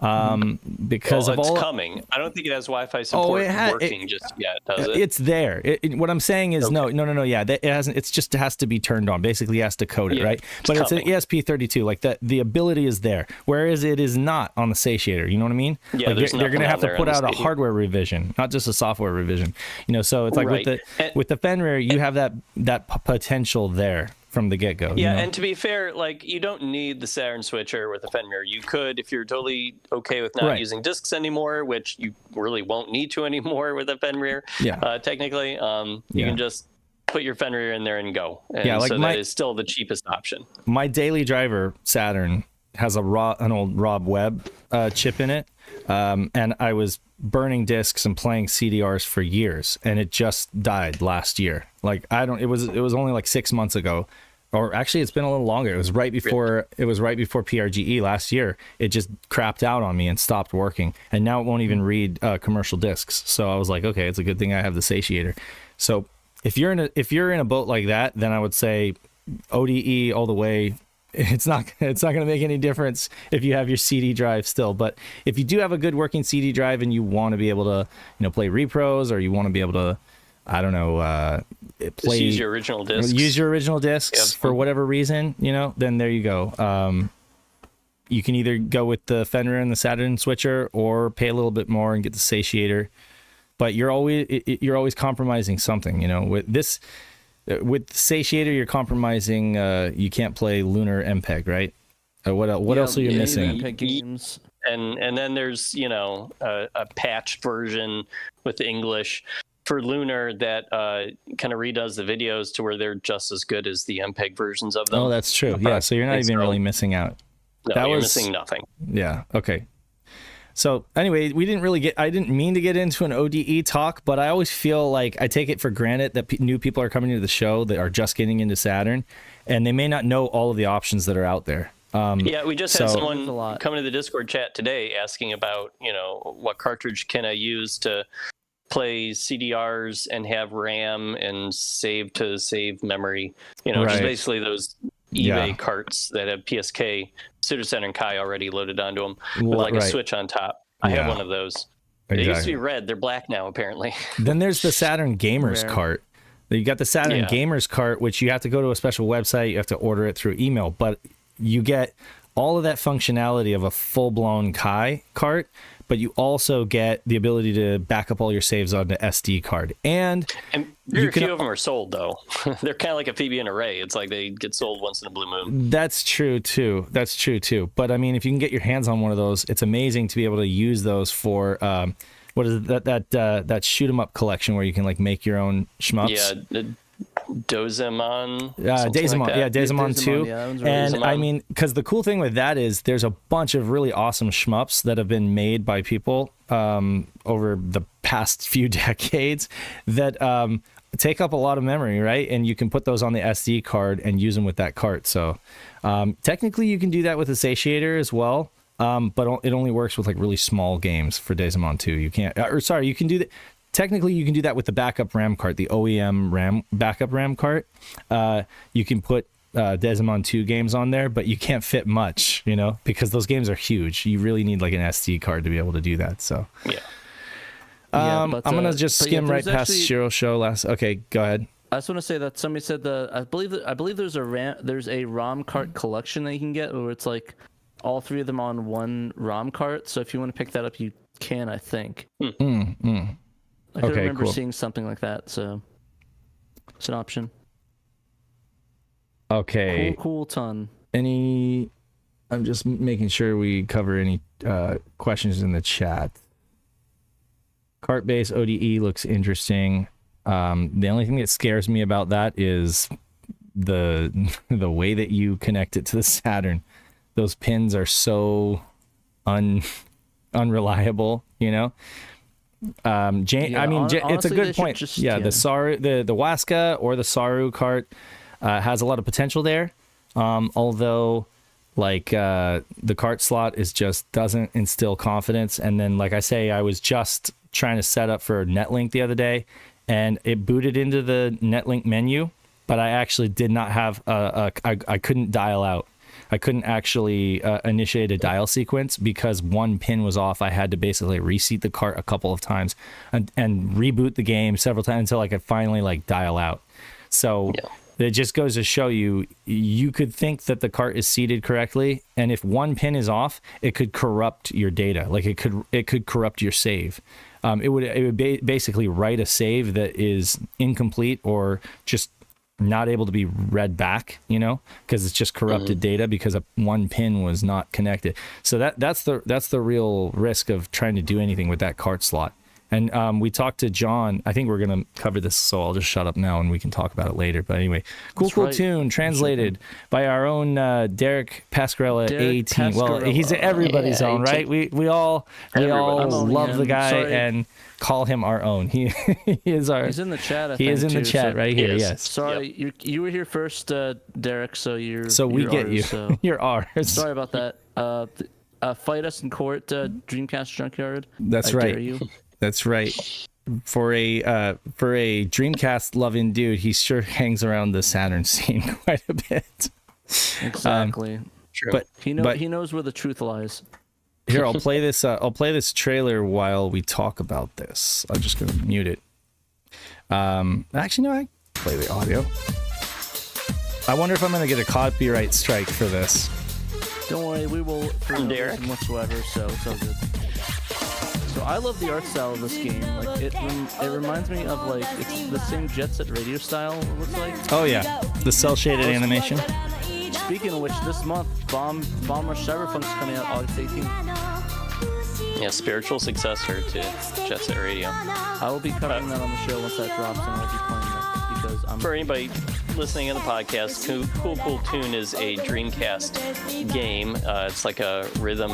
because Well, of all it's coming. I don't think it has Wi-Fi support working just yet, does it? It's there. What I'm saying is no. Yeah, it hasn't. It's just it has to be turned on. Basically, it has to code it, right? But it's an ESP32. Like that, the ability is there, whereas it is not on the satiator. You know what I mean? Yeah, like they're going to have to put out a hardware revision, not just a software revision. You know, so it's like with the Fenrir, you have that potential there from the get-go. Yeah, and to be fair, like you don't need the Saturn switcher with the Fenrir. You could, if you're totally okay with not using discs anymore, which you really won't need to anymore with a Fenrir. Yeah. Technically, you can just put your Fenrir in there and go. And so that is still the cheapest option. My daily driver Saturn has an old Rob Webb chip in it, and I was burning discs and playing CDRs for years, and it just died last year. Like it was only like 6 months ago, or actually it's been a little longer. It was right before PRGE last year. It just crapped out on me and stopped working, and now it won't even read commercial discs. So I was like, okay, it's a good thing I have the satiator. So if you're in a boat like that, then I would say ODE all the way. It's not going to make any difference if you have your CD drive still. But if you do have a good working CD drive and you want to be able to, play repros, or you want to be able to, I don't know, play, just use your original discs. For whatever reason, then there you go. You can either go with the Fenrir and the Saturn switcher, or pay a little bit more and get the satiator. But you're always compromising something, with this. With satiator, you're compromising. You can't play Lunar MPEG, right? What else are you missing? MPEG games. And then there's a patched version with English for Lunar that kind of redoes the videos to where they're just as good as the MPEG versions of them. Oh, that's true. Yeah, so you're not even really missing out. No, you're missing nothing. Yeah. Okay. So anyway, I didn't mean to get into an ODE talk, but I always feel like I take it for granted that new people are coming to the show that are just getting into Saturn, and they may not know all of the options that are out there. We just had someone come into the Discord chat today asking about, what cartridge can I use to play CDRs and have RAM and save memory, which is basically those eBay carts that have PSK, Pseudo Saturn Kai already loaded onto them with like a switch on top. I have one of those. They used to be red. They're black now, apparently. Then there's the Saturn Gamers cart. You got the Saturn Gamers cart, which you have to go to a special website. You have to order it through email, but you get all of that functionality of a full-blown Kai cart, but you also get the ability to back up all your saves onto SD card. And very few of them are sold, though. They're kind of like a Phoebe and a Ray. It's like they get sold once in a blue moon. That's true, too. But, I mean, if you can get your hands on one of those, it's amazing to be able to use those for, what is it, that shoot-'em-up collection where you can, like, make your own shmups? Yeah, Dozemon. Dazemon 2. Yeah, and Dazemon. I mean, because the cool thing with that is there's a bunch of really awesome shmups that have been made by people over the past few decades that take up a lot of memory, right? And you can put those on the SD card and use them with that cart. So technically you can do that with a satiator as well. But it only works with like really small games for Dazemon 2. You can't, you can do that. Technically, you can do that with the backup RAM cart, the OEM backup RAM cart. You can put Dazemon 2 games on there, but you can't fit much, because those games are huge. You really need like an SD card to be able to do that. So, I'm gonna just skim right past SHIRO show last. Okay, go ahead. I just want to say that somebody said I believe there's a ROM cart collection that you can get where it's like all three of them on one ROM cart. So if you want to pick that up, you can. I think. I could remember seeing something like that, so it's an option. Okay. Cool ton. I'm just making sure we cover any questions in the chat. Cart-based ODE looks interesting. The only thing that scares me about that is the way that you connect it to the Saturn. Those pins are so unreliable, it's a good point. The Saru, the Waska or the Saru cart has a lot of potential there. Although the cart slot doesn't instill confidence. And then, like I say, I was just trying to set up for Netlink the other day, and it booted into the Netlink menu, but I actually did not have I couldn't dial out. I couldn't actually initiate a dial sequence because one pin was off. I had to basically reseat the cart a couple of times and reboot the game several times until I could finally like dial out. So it just goes to show you, you could think that the cart is seated correctly, and if one pin is off, it could corrupt your data. Like it could corrupt your save. It would basically write a save that is incomplete or just not able to be read back, you know, because it's just corrupted data because one pin was not connected. So that's the real risk of trying to do anything with that cart slot. And we talked to John. I think we're going to cover this, so I'll just shut up now and we can talk about it later. But anyway, cool tune translated by our own Derek Pascarella, 18. Well, he's everybody's own, right? We all love the guy and call him our own. He is our. He's in the chat. He is in the chat right here. Yes. Sorry, you were here first, Derek. So you're. So we get ours, you. So. You're ours. Sorry about that. Fight us in court, Dreamcast Junkyard. That's I right. Dare you. That's right. For a Dreamcast loving dude, he sure hangs around the Saturn scene quite a bit. Exactly. True. But he knows where the truth lies. Here, I'll play this. I'll play this trailer while we talk about this. I'm just gonna mute it. Actually, no, I play the audio. I wonder if I'm gonna get a copyright strike for this. Don't worry, we will. For no reason whatsoever, so it's all good. So I love the art style of this game. Like it reminds me of like it's the same Jet Set Radio style. It looks like. Oh yeah, the cell shaded animation. Speaking of which, this month Bomb Rush Cyberpunk's coming out August 18th. Yeah, spiritual successor to Jet Set Radio. I will be covering that on the show once that drops, and I'll be playing that because I'm. For anybody listening in the podcast, Cool Tune is a Dreamcast game. It's like a rhythm.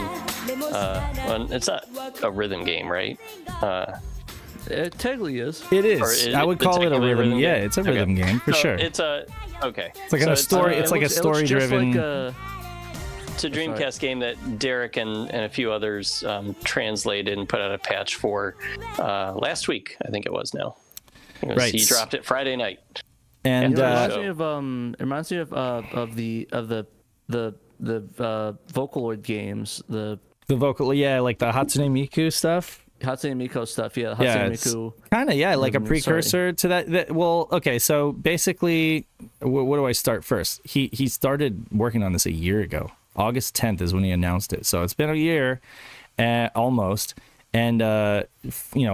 Well, it's not a rhythm game, right? It technically is. It is. I would call it a rhythm. Yeah, it's a rhythm game for sure. It's okay. It's like a story. It's like a story-driven. It's a Dreamcast game that Derek and a few others translated and put out a patch for last week. I think it was now. Right. He dropped it Friday night. And it reminds me of the Vocaloid games. The vocal, yeah, like the Hatsune Miku stuff. Hatsune Miku stuff, yeah. Hatsune Miku. Kind of, yeah, like a precursor to that. Well, okay, so basically, what do I start first? He started working on this a year ago. August 10th is when he announced it. So it's been a year, almost. And,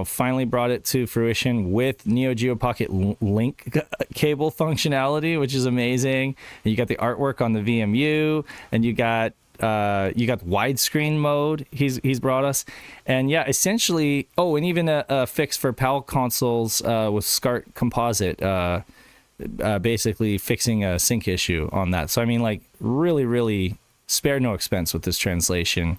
finally brought it to fruition with Neo Geo Pocket link cable functionality, which is amazing. And you got the artwork on the VMU, and you got widescreen mode he's brought us. And yeah, essentially, and even a fix for PAL consoles with SCART Composite, basically fixing a sync issue on that. So I mean, like, really, really spared no expense with this translation.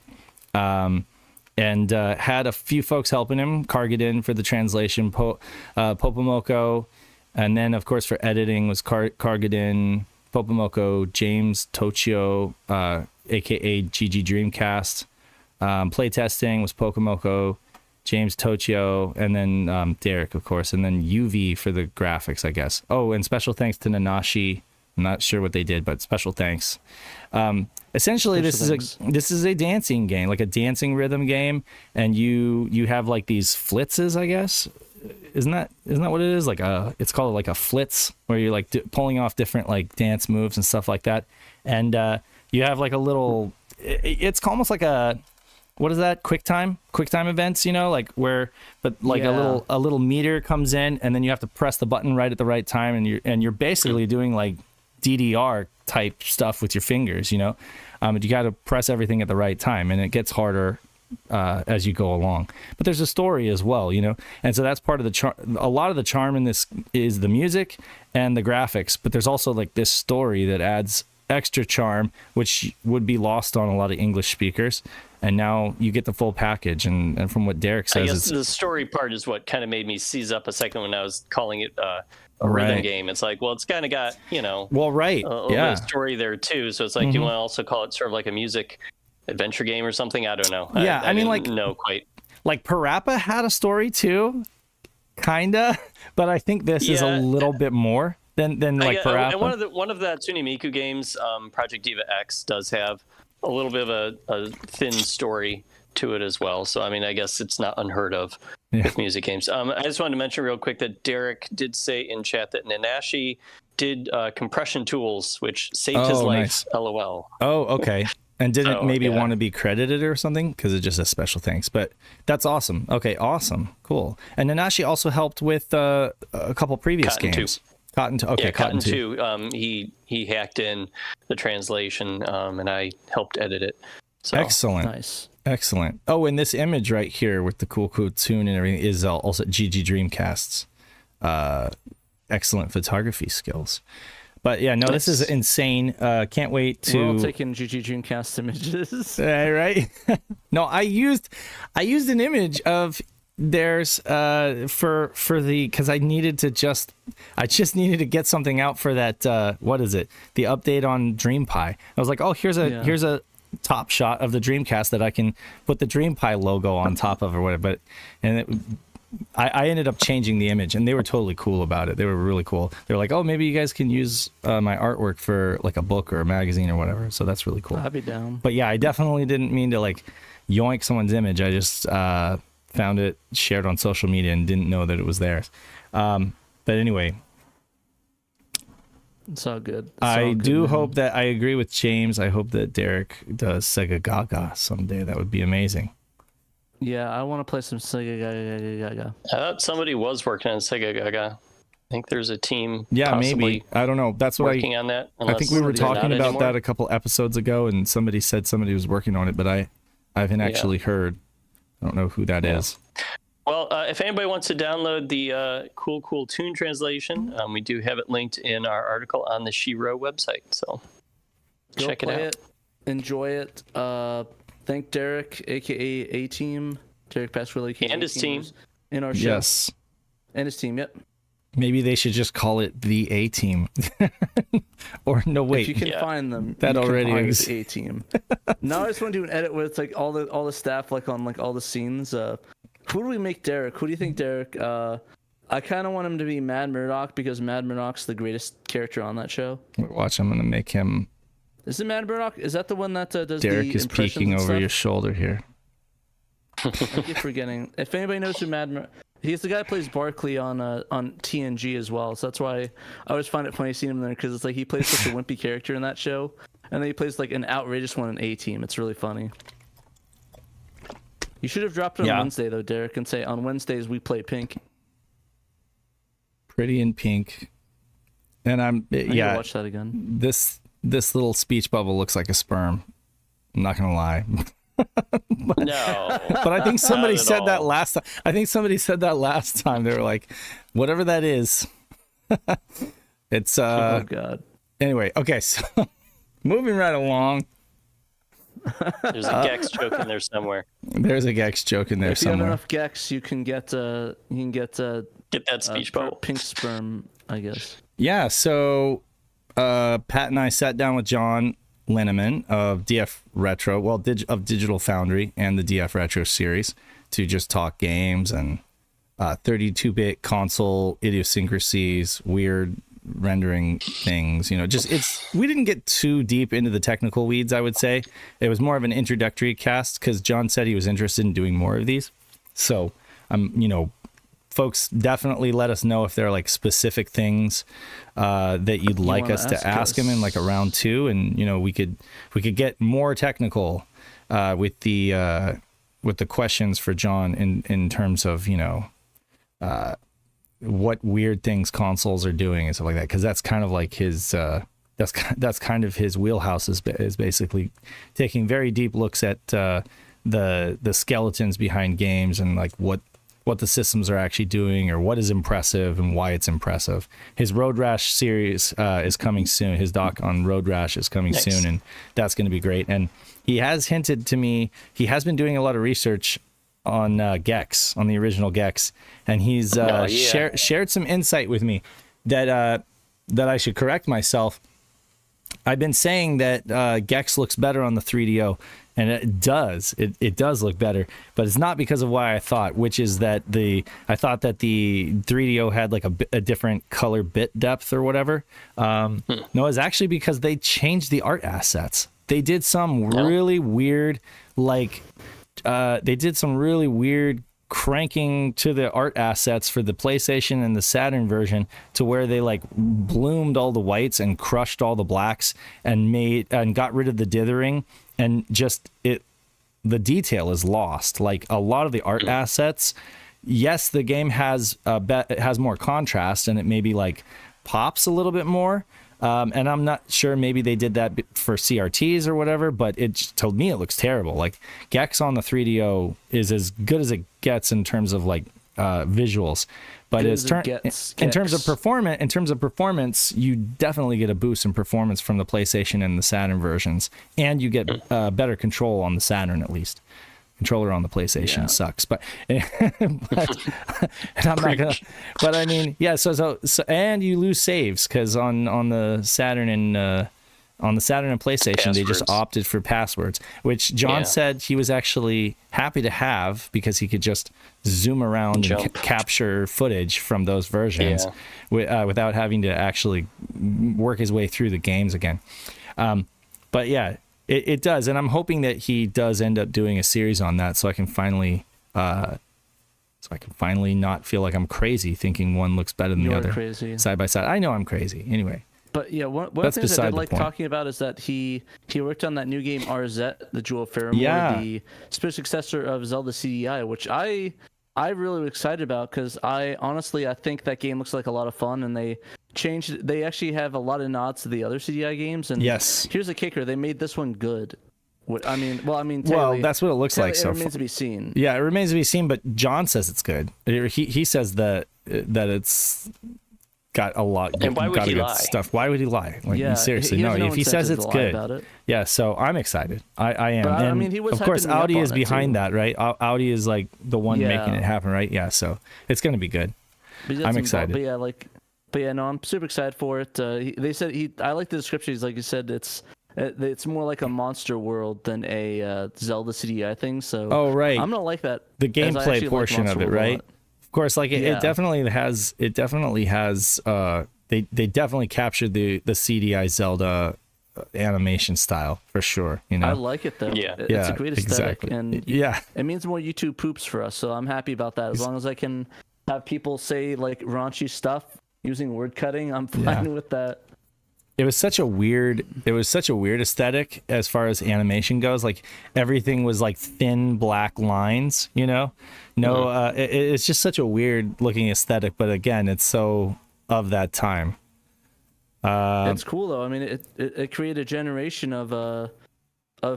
And had a few folks helping him. Kargadin for the translation, Popomoko, and then of course for editing was Kargadin, Popomoko, James Tochio, aka GG Dreamcast. Playtesting was Popomoko, James Tochio, and then Derek, of course, and then UV for the graphics, I guess. Oh, and special thanks to Nanashi. I'm not sure what they did, but special thanks. Essentially, this is a dancing game, like a dancing rhythm game, and you have like these flitzes, I guess. Isn't that what it is? Like it's called like a flitz, where you're like pulling off different like dance moves and stuff like that. And you have like a little. It's almost like a. What is that? QuickTime events, like where, but like a little meter comes in, and then you have to press the button right at the right time, and you're basically doing like DDR type stuff with your fingers, but you got to press everything at the right time, and it gets harder as you go along. But there's a story as well, and so that's part of the charm. A lot of the charm in this is the music and the graphics, but there's also like this story that adds extra charm, which would be lost on a lot of English speakers. And now you get the full package. And from what Derek says, I guess the story part is what kind of made me seize up a second when I was calling it a rhythm game. It's like, well, it's kind of got, a little bit of story there too. So it's like, you want to also call it sort of like a music adventure game or something? I don't know. Yeah, I mean, didn't know quite. Like Parappa had a story too, kinda, but I think this is a little bit more. than like Parappa. And one of the Hatsune Miku games, Project Diva X, does have a little bit of a thin story to it as well. So I mean, I guess it's not unheard of with music games. I just wanted to mention real quick that Derek did say in chat that Nanashi did compression tools, which saved his life. Nice. LOL. Oh, okay. And didn't want to be credited or something because it just says special thanks. But that's awesome. Okay, awesome, cool. And Nanashi also helped with a couple previous games. Cotton 2. Okay, Cotton 2. He hacked in the translation, and I helped edit it. So. Excellent. Nice. Excellent. Oh, and this image right here with the cool tune and everything is also GG Dreamcast's excellent photography skills. But yeah, no, this is insane. Can't wait to. We're all taking GG Dreamcast images. Right? No, I used an image of theirs for the because I just needed to get something out for that. What is it? The update on DreamPie. I was like, oh, here's a top shot of the Dreamcast that I can put the DreamPie logo on top of or whatever. I ended up changing the image, and they were totally cool about it. They were really cool. They were like, oh, maybe you guys can use my artwork for like a book or a magazine or whatever. So that's really cool. I'd be down. But yeah, I definitely didn't mean to like yoink someone's image. I just found it shared on social media and didn't know that it was theirs. But anyway. It's all good. I do hope that I agree with James. I hope that Derek does Sega Gaga someday. That would be amazing. Yeah, I want to play some Sega Gaga. I thought somebody was working on Sega Gaga. I think there's a team. Yeah, maybe. I don't know. That's what working on that. I think we were talking about that a couple episodes ago, and somebody said somebody was working on it, but I haven't actually heard. I don't know who that is. Well, if anybody wants to download the cool tune translation, we do have it linked in our article on the SHIRO website. So check it out. Enjoy it. Thank Derek, aka A-Team, Derek Pasquale, aka and his team in our show. Yes, and his team. Yep. Maybe they should just call it the A-Team. Or no, wait. If you can find them, that already is A-Team. Now I just want to do an edit where it's like all the staff like on like all the scenes. Who do we make Derek? Who do you think Derek? I kind of want him to be Mad Murdock because Mad Murdock's the greatest character on that show. Watch, I'm gonna make him. Is it Mad Murdock? Is that the one that does Derek the is peeking over your shoulder here. I keep forgetting. If anybody knows who Mad Murdock, he's the guy who plays Barkley on TNG as well. So that's why I always find it funny seeing him there because it's like he plays such a wimpy character in that show, and then he plays like an outrageous one in A-Team. It's really funny. You should have dropped it on Wednesday though, Derek, and say on Wednesdays we play pink. Pretty in pink, and I'm watch that again. This little speech bubble looks like a sperm. I'm not gonna lie. No. But I think somebody said that last time. I think somebody said that last time. They were like, whatever that is. It's oh god. Anyway, okay, so moving right along. There's a Gex joke in there somewhere. There's a Gex joke in there somewhere. If you have enough Gex, you can get get that speech bubble. Pink sperm, I guess. Yeah, so Pat and I sat down with John Linneman of DF Retro, of Digital Foundry and the DF Retro series to just talk games and 32-bit console idiosyncrasies, weird rendering things, we didn't get too deep into the technical weeds. I would say it was more of an introductory cast because John said he was interested in doing more of these. So folks, definitely let us know if there are like specific things that you'd like us to ask him in like a round 2, and we could get more technical with the questions for John in terms of what weird things consoles are doing and stuff like that, because that's kind of like his that's kind of his wheelhouse is basically taking very deep looks at the skeletons behind games and like what the systems are actually doing or what is impressive and why it's impressive. His Road Rash series is coming soon. His doc on Road Rash is coming soon, and that's going to be great. And he has hinted to me, he has been doing a lot of research on Gex, on the original Gex, and he's shared some insight with me that I should correct myself. I've been saying that Gex looks better on the 3DO, And it does. It does look better, but it's not because of why I thought, which is that I thought that the 3DO had like a different color bit depth or whatever. No, it's actually because they changed the art assets. They did some really weird, cranking to the art assets for the PlayStation and the Saturn version to where they like bloomed all the whites and crushed all the blacks and got rid of the dithering, and just the detail is lost. Like a lot of the art assets, yes, the game has more contrast and it maybe like pops a little bit more. And I'm not sure, maybe they did that for CRTs or whatever, but it told me it looks terrible. Like Gex on the 3DO is as good as it gets in terms of like visuals, but in terms of performance, you definitely get a boost in performance from the PlayStation and the Saturn versions, and you get better control on the Saturn at least. Controller on the PlayStation sucks, but and I'm not gonna. But I mean, yeah. So and you lose saves because on the Saturn and PlayStation passwords. They just opted for passwords, which John said he was actually happy to have because he could just zoom around and capture footage from those versions without having to actually work his way through the games again. But yeah. It does, and I'm hoping that he does end up doing a series on that, so I can finally not feel like I'm crazy thinking one looks better than the other crazy. Side by side. I know I'm crazy anyway. But yeah, one of the things I did like talking about is that he worked on that new game RZ, the Jewel of Faramore, the spiritual successor of Zelda CDI, which I really was excited about because I think that game looks like a lot of fun, and they actually have a lot of nods to the other CDI games, and here's the kicker: they made this one good. Well, that's what it looks like. So it remains to be seen. Yeah, it remains to be seen. But John says it's good. He says that it's got a lot. And why would he lie? Stuff. Why would he lie? Like, seriously, no. If he says it's good, so I'm excited. I am. But, and he was of course, Audi is behind that, right? Audi is like the one making it happen, right? Yeah. So it's gonna be good. I'm excited. But yeah, no, I'm super excited for it. They said I like the description. He's like you said, it's more like a monster world than a Zelda CDI thing. So I'm gonna like that. The gameplay portion of it, right? Of course, like it definitely has. It definitely has. They definitely captured the CDI Zelda animation style for sure. You know, I like it though. Yeah, it's a great aesthetic, exactly. and it means more YouTube poops for us. So I'm happy about that. As long as I can have people say like raunchy stuff using word cutting, I'm fine with that. It was such a weird aesthetic as far as animation goes. Like everything was like thin black lines, you know. It's just such a weird looking aesthetic. But again, it's so of that time. It's cool though. I mean, it created a generation of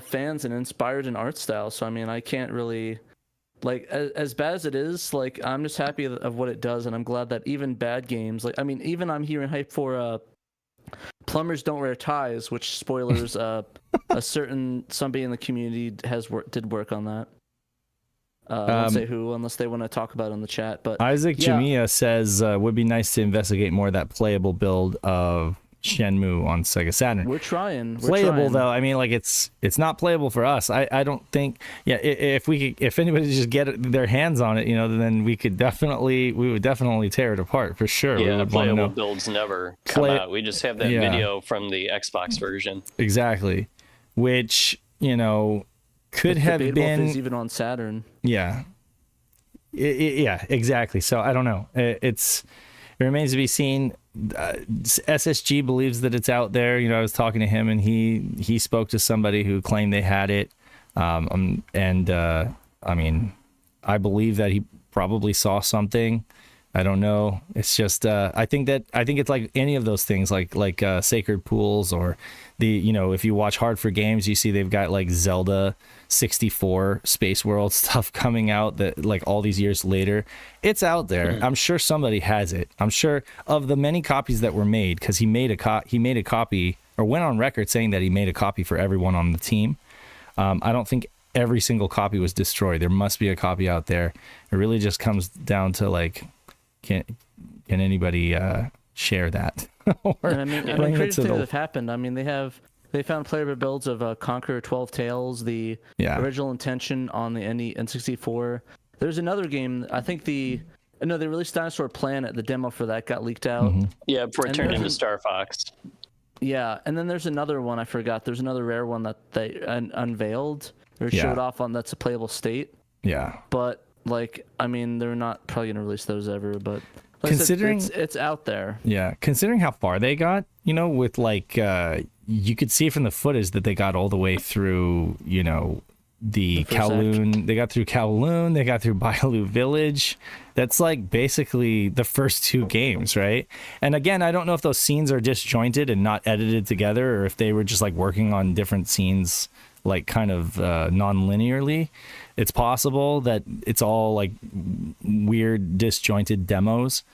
fans and inspired an art style. So I mean, I can't really. Like as bad as it is, like I'm just happy of what it does, and I'm glad that even bad games, like I mean, even I'm hearing hype for Plumbers Don't Wear Ties, which spoilers, somebody in the community did work on that. I won't say who unless they want to talk about it in the chat. But Isaac Jamia says would be nice to investigate more of that playable build of Shenmue on Sega Saturn. We're trying. Though, I mean, like it's not playable for us. I don't think. Yeah, if anybody just get their hands on it, you know, then we would definitely tear it apart for sure. Yeah, playable builds never come out. We just have that video from the Xbox version. Exactly, which could have been if it's even on Saturn. Yeah. Yeah, exactly. So I don't know. It remains to be seen. SSG believes that it's out there. I was talking to him, and he spoke to somebody who claimed they had it. I mean, I believe that he probably saw something. I don't know. It's just I think it's like any of those things, like Sacred Pools, or if you watch Hard for Games, you see they've got like Zelda 64 Space World stuff coming out that like all these years later. It's out there. I'm sure somebody has it. I'm sure of the many copies that were made, because he made a copy, or went on record saying that he made a copy for everyone on the team. I don't think every single copy was destroyed. There must be a copy out there. It really just comes down to like, can anybody share that? Crazy things have happened. I mean, they have They found playable builds of Conqueror 12 Tales, the original intention on the N64. There's another game, I think they released Dinosaur Planet. The demo for that got leaked out. Yeah, before it turned into Star Fox. Yeah, and then there's another one I forgot. There's another rare one that they unveiled or showed off on that's a playable state. Yeah. But they're not probably gonna release those ever. But considering it's out there. Yeah, considering how far they got, with you could see from the footage that they got all the way through, the Kowloon. They got through Kowloon. They got through Bailu Village. That's basically the first 2 games, right? And again, I don't know if those scenes are disjointed and not edited together, or if they were just working on different scenes, kind of non-linearly. It's possible that it's all weird disjointed demos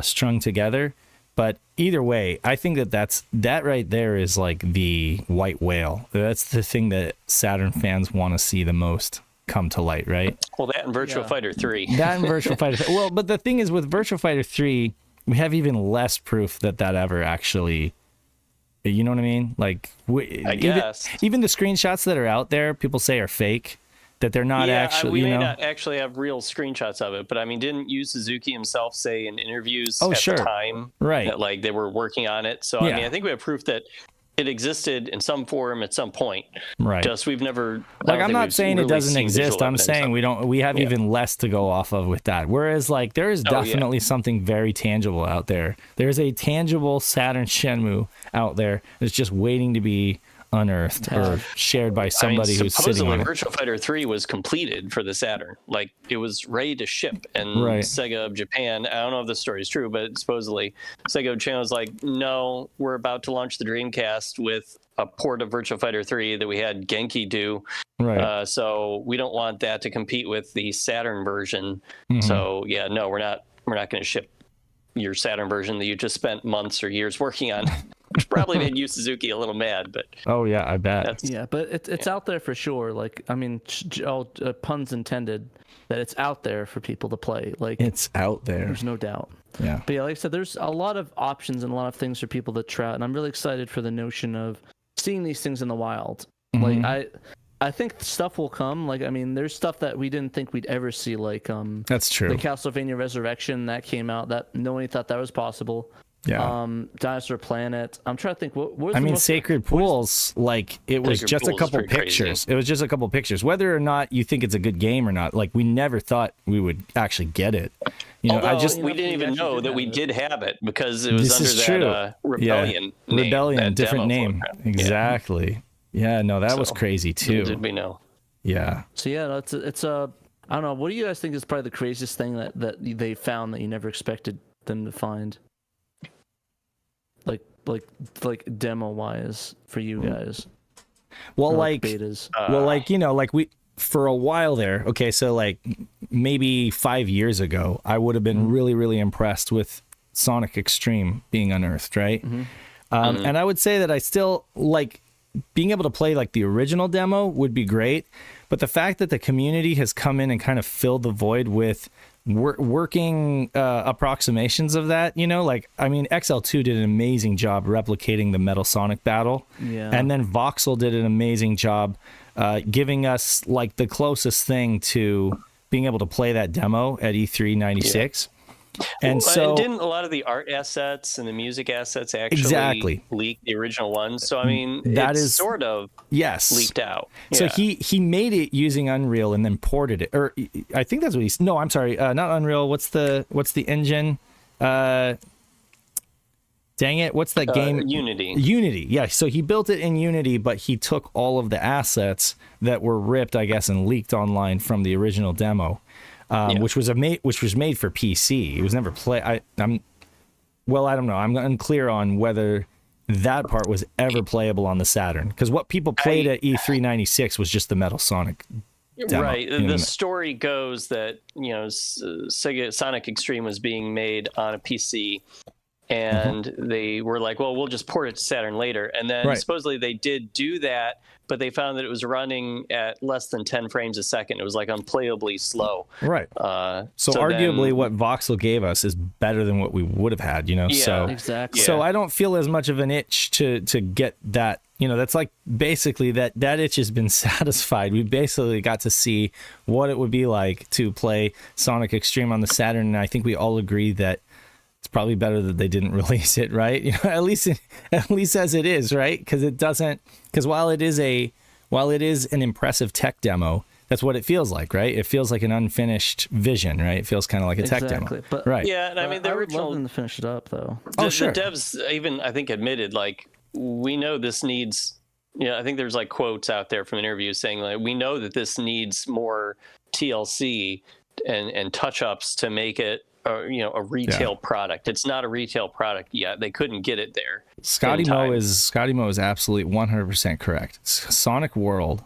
strung together. But either way, I think that right there is the white whale. That's the thing that Saturn fans want to see the most come to light, right? Well, that and Virtua Fighter 3. That and Virtua Fighter 3. Well, but the thing is with Virtua Fighter 3, we have even less proof that ever actually, you know what I mean? I guess. Even the screenshots that are out there, people say are fake. That they're not actually, we may not actually have real screenshots of it, but didn't Yu Suzuki himself say in interviews at the time that they were working on it? So I think we have proof that it existed in some form at some point. Right. Just we've never. I'm not saying it doesn't exist. I'm saying we have even less to go off of with that. Whereas there is definitely something very tangible out there. There's a tangible Saturn Shenmue out there that's just waiting to be unearthed or shared by somebody who's sitting on it. Virtua Fighter 3 was completed for the Saturn. It was ready to ship, and Sega of Japan, I don't know if this story is true, but supposedly Sega of Japan was no, we're about to launch the Dreamcast with a port of Virtua Fighter 3 that we had Genki do. Right. So we don't want that to compete with the Saturn version. So no, we're not going to ship your Saturn version that you just spent months or years working on. Which probably made Yu Suzuki a little mad, but I bet. But it's out there for sure. All puns intended, that it's out there for people to play. It's out there. There's no doubt. Yeah. But like I said, there's a lot of options and a lot of things for people to try, and I'm really excited for the notion of seeing these things in the wild. I think stuff will come. There's stuff that we didn't think we'd ever see. That's true. The Castlevania Resurrection that came out, that no one thought that was possible. Yeah. Dinosaur Planet. I'm trying to think. What Sacred Pools. It was just a couple pictures. It was just a couple pictures. Whether or not you think it's a good game or not, we never thought we would actually get it. Although we didn't even know that we did have it because it was under that Rebellion. Yeah. Name, Rebellion, different name. Exactly. Yeah. No, that was crazy too. Did we know? Yeah. So it's I don't know. What do you guys think is probably the craziest thing that they found that you never expected them to find? Like demo wise for you guys. Well, betas. We for a while there. Okay, so maybe 5 years ago, I would have been really, really impressed with Sonic Extreme being unearthed, right? And I would say that I still being able to play the original demo would be great, but the fact that the community has come in and kind of filled the void with working approximations of that, XL2 did an amazing job replicating the Metal Sonic battle, and then Voxel did an amazing job giving us the closest thing to being able to play that demo at E3 96. And didn't a lot of the art assets and the music assets actually leak the original ones? So that is sort of leaked out. So he made it using Unreal and then ported it, or I think that's what he's. No, I'm sorry, not Unreal. What's the engine? Dang it! What's that game? Unity. Unity. Yeah. So he built it in Unity, but he took all of the assets that were ripped, I guess, and leaked online from the original demo. Which was made for PC. It was never I don't know. I'm unclear on whether that part was ever playable on the Saturn, because what people played at E3 96 was just the Metal Sonic demo. Right. The story goes that Sega Sonic Extreme was being made on a PC, and they were like, well, we'll just port it to Saturn later. And then supposedly they did do that, but they found that it was running at less than 10 frames a second. It was unplayably slow. Right. So arguably what Voxel gave us is better than what we would have had, Yeah, exactly. So I don't feel as much of an itch to get that, that's like basically that itch has been satisfied. We basically got to see what it would be like to play Sonic Extreme on the Saturn, and I think we all agree that it's probably better that they didn't release it, right? At least as it is, right? Because while it is an impressive tech demo, that's what it feels like, right? It feels like an unfinished vision, right? It feels kind of like a tech demo, but, right? Yeah, and I mean, the I would original love them to finish it up, though. Sure. The devs even, I think, admitted, like, we know this needs, I think there's like quotes out there from interviews saying, like, we know that this needs more TLC and touch-ups to make it a retail product. It's not a retail product yet. They couldn't get it there. Scotty Mo is absolutely 100% correct. Sonic World,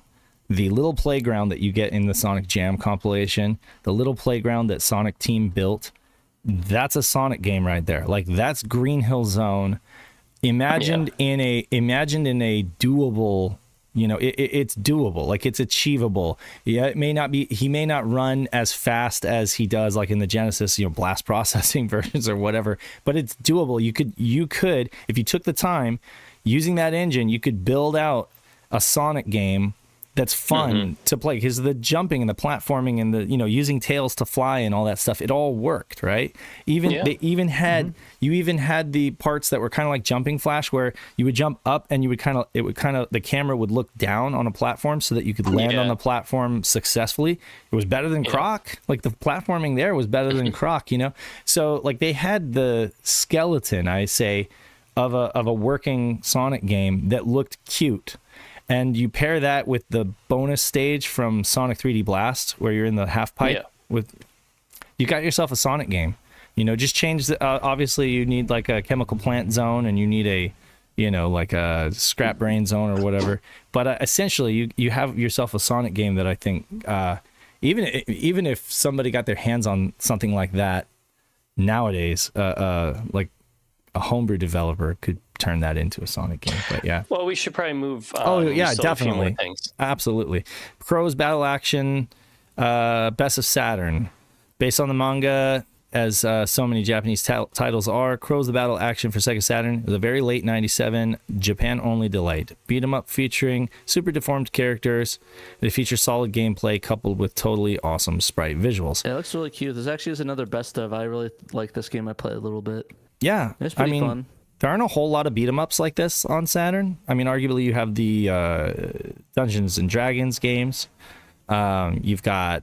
the little playground that you get in the Sonic Jam compilation, the little playground that Sonic Team built, that's a Sonic game right there. Like, that's Green Hill Zone imagined in a doable, it's doable, like it's achievable. Yeah, it may not be, he may not run as fast as he does like in the Genesis, blast processing versions or whatever, but it's doable. You could, if you took the time using that engine, you could build out a Sonic game that's fun to play, because the jumping and the platforming and the using tails to fly and all that stuff, it all worked, right? They even had you even had the parts that were kind of like Jumping Flash, where you would jump up and the camera would look down on a platform so that you could land on the platform successfully. It was better than Croc. Like, the platforming there was better than Croc, So like, they had the skeleton, I say, of a working Sonic game that looked cute. And you pair that with the bonus stage from Sonic 3D Blast, where you're in the half pipe you got yourself a Sonic game. Just change obviously you need like a chemical plant zone, and you need a, like a scrap brain zone or whatever. But essentially you have yourself a Sonic game that I think, even if somebody got their hands on something like that nowadays, like a homebrew developer could turn that into a Sonic game. But yeah. Well, we should probably move on. Definitely. Absolutely. Crow's Battle Action, Best of Saturn. Based on the manga, as so many Japanese titles are, Crow's the Battle Action for Sega Saturn is a very late 97 Japan-only delight. Beat 'em up featuring super deformed characters. It features solid gameplay coupled with totally awesome sprite visuals. Yeah, it looks really cute. This actually is another best of. I really like this game. I played a little bit. Yeah. It's pretty fun. There aren't a whole lot of beat-em-ups like this on Saturn. I mean, arguably you have the Dungeons and Dragons games. You've got,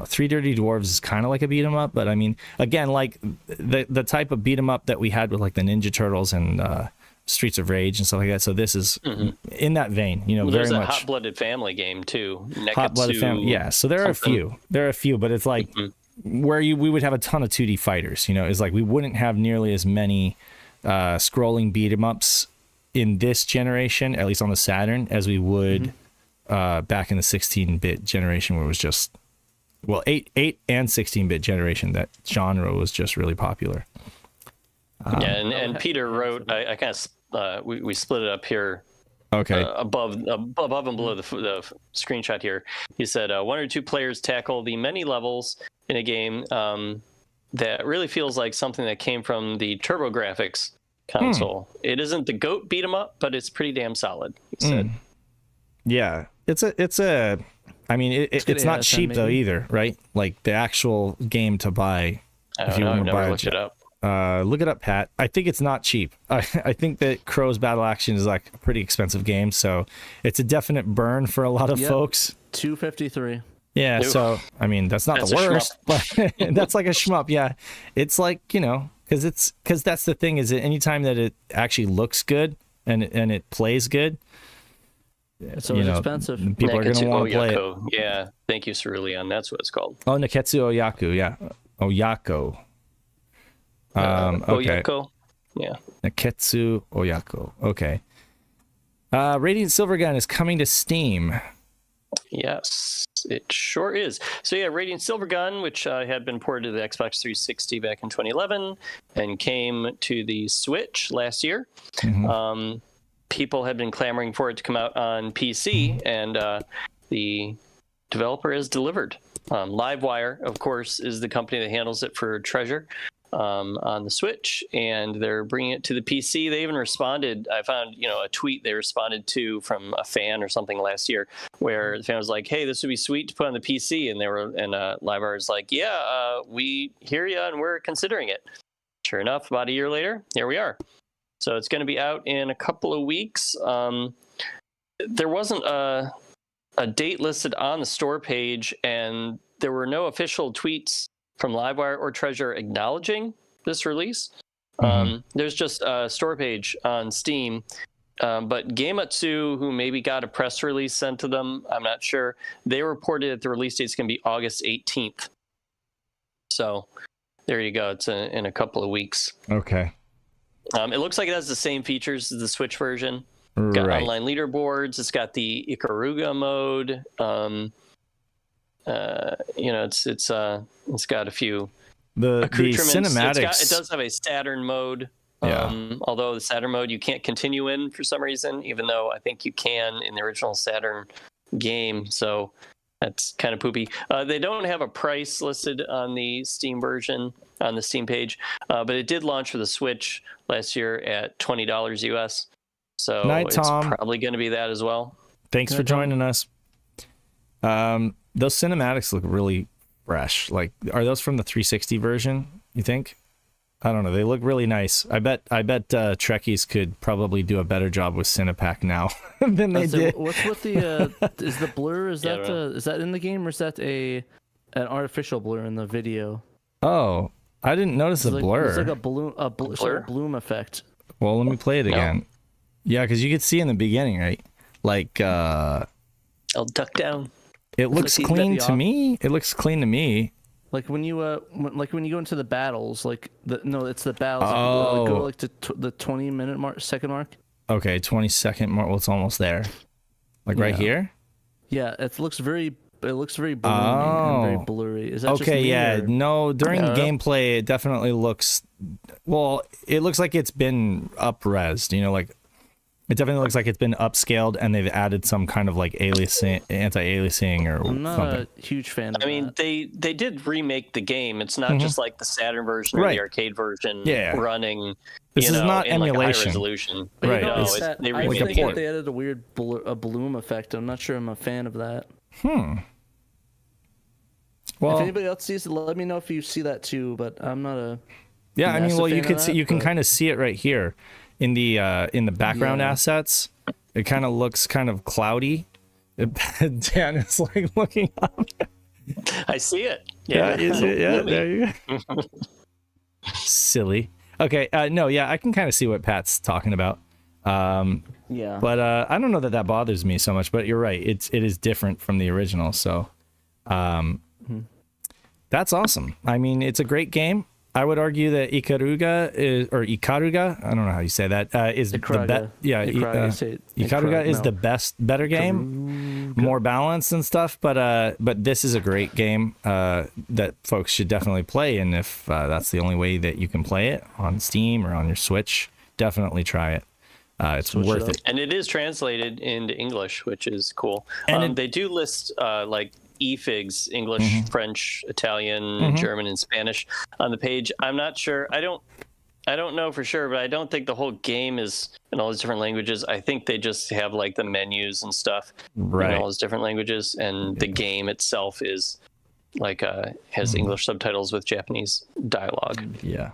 Three Dirty Dwarves is kind of like a beat-em-up, but I mean, again, like the type of beat-em-up that we had with like the Ninja Turtles and Streets of Rage and stuff like that. So this is in that vein, very there's a much. Hot-Blooded Family game too. Hot-Blooded Family, yeah. So there are a few. But it's like where we would have a ton of 2D fighters. It's like we wouldn't have nearly as many scrolling beat 'em ups in this generation, at least on the Saturn, as we would back in the 16-bit generation, where it was just 8 and 16-bit generation, that genre was just really popular. And Peter wrote, I kind of we split it up here. Okay. Above and below the screenshot here, he said one or two players tackle the many levels in a game that really feels like something that came from the TurboGrafx console. It isn't the GOAT beat 'em up, but it's pretty damn solid, he said. Yeah, it's not cheap though either, right? Like the actual game to buy. I've never looked it up. Look it up, Pat. I think it's not cheap. I think that Crow's Battle Action is like a pretty expensive game, so it's a definite burn for a lot of folks. $253. Yeah, Oof. so I mean that's not the worst, but that's like a shmup. Yeah, it's like because that's the thing, is that anytime that it actually looks good and it plays good, it's always expensive. People are going to want to play it. Yeah, thank you, Cerulean. That's what it's called. Oh, Neketsu Oyaku, yeah, Oyako. Okay. Oyako, yeah. Neketsu Oyako. Okay. Radiant Silvergun is coming to Steam. Yes, it sure is. So yeah, Radiant Silvergun, which had been ported to the Xbox 360 back in 2011 and came to the Switch last year. People had been clamoring for it to come out on PC, and the developer has delivered. Livewire, of course, is the company that handles it for Treasure. on the Switch, and they're bringing it to the PC. They even responded. I found a tweet they responded to from a fan or something last year, where the fan was like, "Hey, this would be sweet to put on the PC," and LiveWire was like, "Yeah, we hear you, and we're considering it." Sure enough, about a year later, here we are. So it's going to be out in a couple of weeks. There wasn't a date listed on the store page, and there were no official tweets from Livewire or Treasure acknowledging this release. There's just a store page on Steam, but Gameatsu, who maybe got a press release sent to them, I'm not sure, they reported that the release date is going to be August 18th. So there you go. It's in a couple of weeks. Okay. It looks like it has the same features as the Switch version. It's got online leaderboards. It's got the Ikaruga mode. It's got a few the accoutrements. cinematics. It does have a Saturn mode. Although the Saturn mode you can't continue in for some reason, even though I think you can in the original Saturn game. So that's kind of poopy. They don't have a price listed on the Steam version on the Steam page, but it did launch for the Switch last year at $20 US. So it's probably going to be that as well. Thanks for joining us. Those cinematics look really fresh. Like, are those from the 360 version, you think? I don't know. They look really nice. I bet Trekkies could probably do a better job with Cinepack now than they did. What's with the is the blur? Is that in the game, or is that an artificial blur in the video? Oh, I didn't notice the blur. It's like a bloom effect. Well, let me play it again. Yeah, because you could see in the beginning, right? Like, I'll duck down. It looks clean to me. It looks clean to me. Like when you when you go into the battles, it's the battles. Oh, go to the 20-minute second mark. Okay, 20-second mark. Well, it's almost there. Like right here. Yeah, it looks very blurry and very blurry. Is that okay? Just me, yeah, or? no. During gameplay, it definitely looks. Well, it looks like it's been up-resed. Like. It definitely looks like it's been upscaled, and they've added some kind of like anti-aliasing or I'm not something. a huge fan of that. I mean, they did remake the game. It's not just like the Saturn version or the arcade version running. This is not in emulation. Like a high resolution. Right. They I remade the game. They added a weird bloom effect. I'm not sure I'm a fan of that. Well, if anybody else sees it, let me know if you see that too. But I'm not a. Yeah, I mean, well, you can kind of see see it right here. In the background assets, it kind of looks kind of cloudy. Dan is like looking up. I see it. Yeah, there you go. Silly. Okay, no, yeah, I can kind of see what Pat's talking about. But I don't know that bothers me so much. But you're right. It is different from the original. So, that's awesome. I mean, it's a great game. I would argue that Ikaruga, I don't know how you say that, is Ikaruga. the best. Yeah, Ikaruga is the better game, more balanced and stuff. But this is a great game that folks should definitely play. And if that's the only way that you can play it on Steam or on your Switch, definitely try it. It's worth it. And it is translated into English, which is cool. And they do list like eFigs, English, French, Italian, German, and Spanish on the page. I'm not sure. I don't know for sure, but I don't think the whole game is in all these different languages. I think they just have like the menus and stuff in all those different languages, and the game itself is like has English subtitles with Japanese dialogue. Yeah.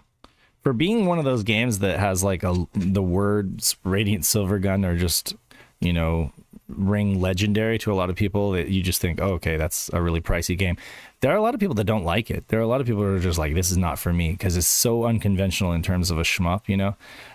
For being one of those games that has like the words Radiant Silvergun are just, ring legendary to a lot of people, that you just think, oh, okay, that's a really pricey game. There are a lot of people that don't like it. There are a lot of people who are just like, this is not for me, because it's so unconventional in terms of a shmup,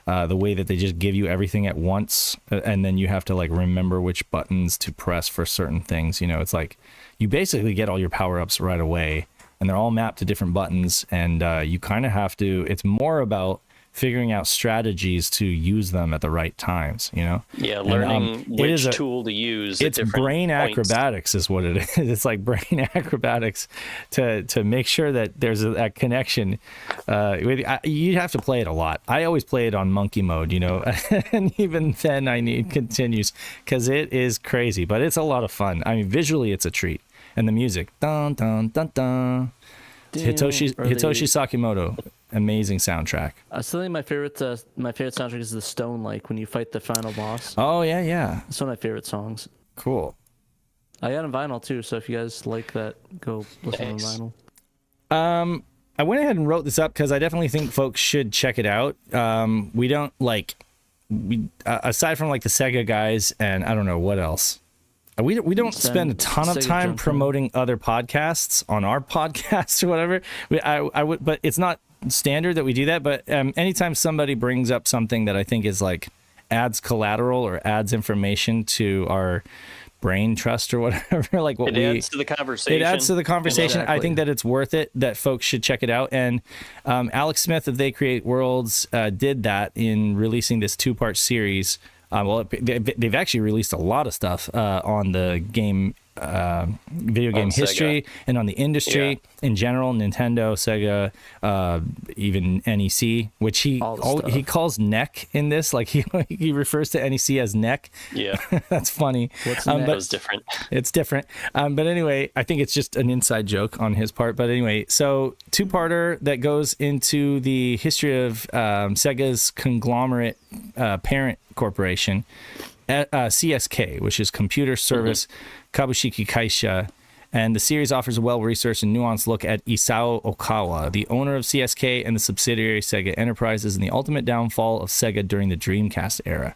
the way that they just give you everything at once, and then you have to like remember which buttons to press for certain things. It's like you basically get all your power-ups right away, and they're all mapped to different buttons, and you kind of have to, it's more about figuring out strategies to use them at the right times, Yeah, learning which tool to use. It's brain acrobatics is what it is. It's like brain acrobatics to make sure that there's that connection. You have to play it a lot. I always play it on monkey mode, and even then I need continues because it is crazy, but it's a lot of fun. I mean, visually it's a treat. And the music, dun dun dun dun. Hitoshi Sakimoto. Amazing soundtrack. I still think my favorite soundtrack is the Stone Like when you fight the final boss. Oh yeah. It's one of my favorite songs. Cool. I got it on vinyl too, so if you guys like that, go listen on vinyl. I went ahead and wrote this up because I definitely think folks should check it out. We don't aside from like the Sega guys and I don't know what else. We don't spend a ton of time promoting other podcasts on our podcast or whatever. I would, but it's not standard that we do that. But anytime somebody brings up something that I think is like adds collateral or adds information to our brain trust or whatever, like what adds to the conversation. It adds to the conversation. Exactly. I think that it's worth it, that folks should check it out. And Alex Smith of They Create Worlds did that in releasing this 2-part series. They've actually released a lot of stuff on the video game history Sega. And on the industry in general, Nintendo, Sega, even NEC, which he calls NEC in this. Like he refers to NEC as NEC. Yeah, that's funny. What's NEC? But it's different. It's different. But anyway, I think it's just an inside joke on his part. But anyway, so 2-parter that goes into the history of Sega's conglomerate parent corporation, CSK, which is Computer Service Kabushiki Kaisha, and the series offers a well-researched and nuanced look at Isao Okawa, the owner of CSK and the subsidiary Sega Enterprises, and the ultimate downfall of Sega during the Dreamcast era.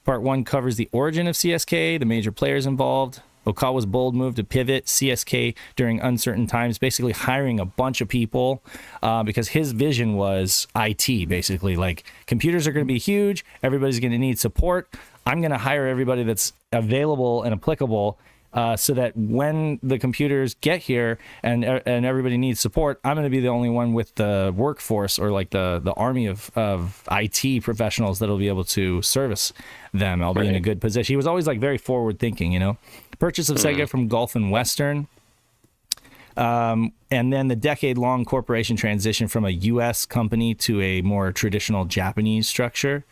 Part 1 covers the origin of CSK, the major players involved, Okawa's bold move to pivot CSK during uncertain times, basically hiring a bunch of people because his vision was IT, basically. Like, computers are going to be huge. Everybody's going to need support. I'm going to hire everybody that's available and applicable so that when the computers get here and everybody needs support, I'm going to be the only one with the workforce or like the army of IT professionals that'll be able to service them. I'll be in a good position. He was always like very forward thinking, you know. Purchase of Sega from Gulf and Western. And then the decade-long corporation transition from a U.S. company to a more traditional Japanese structure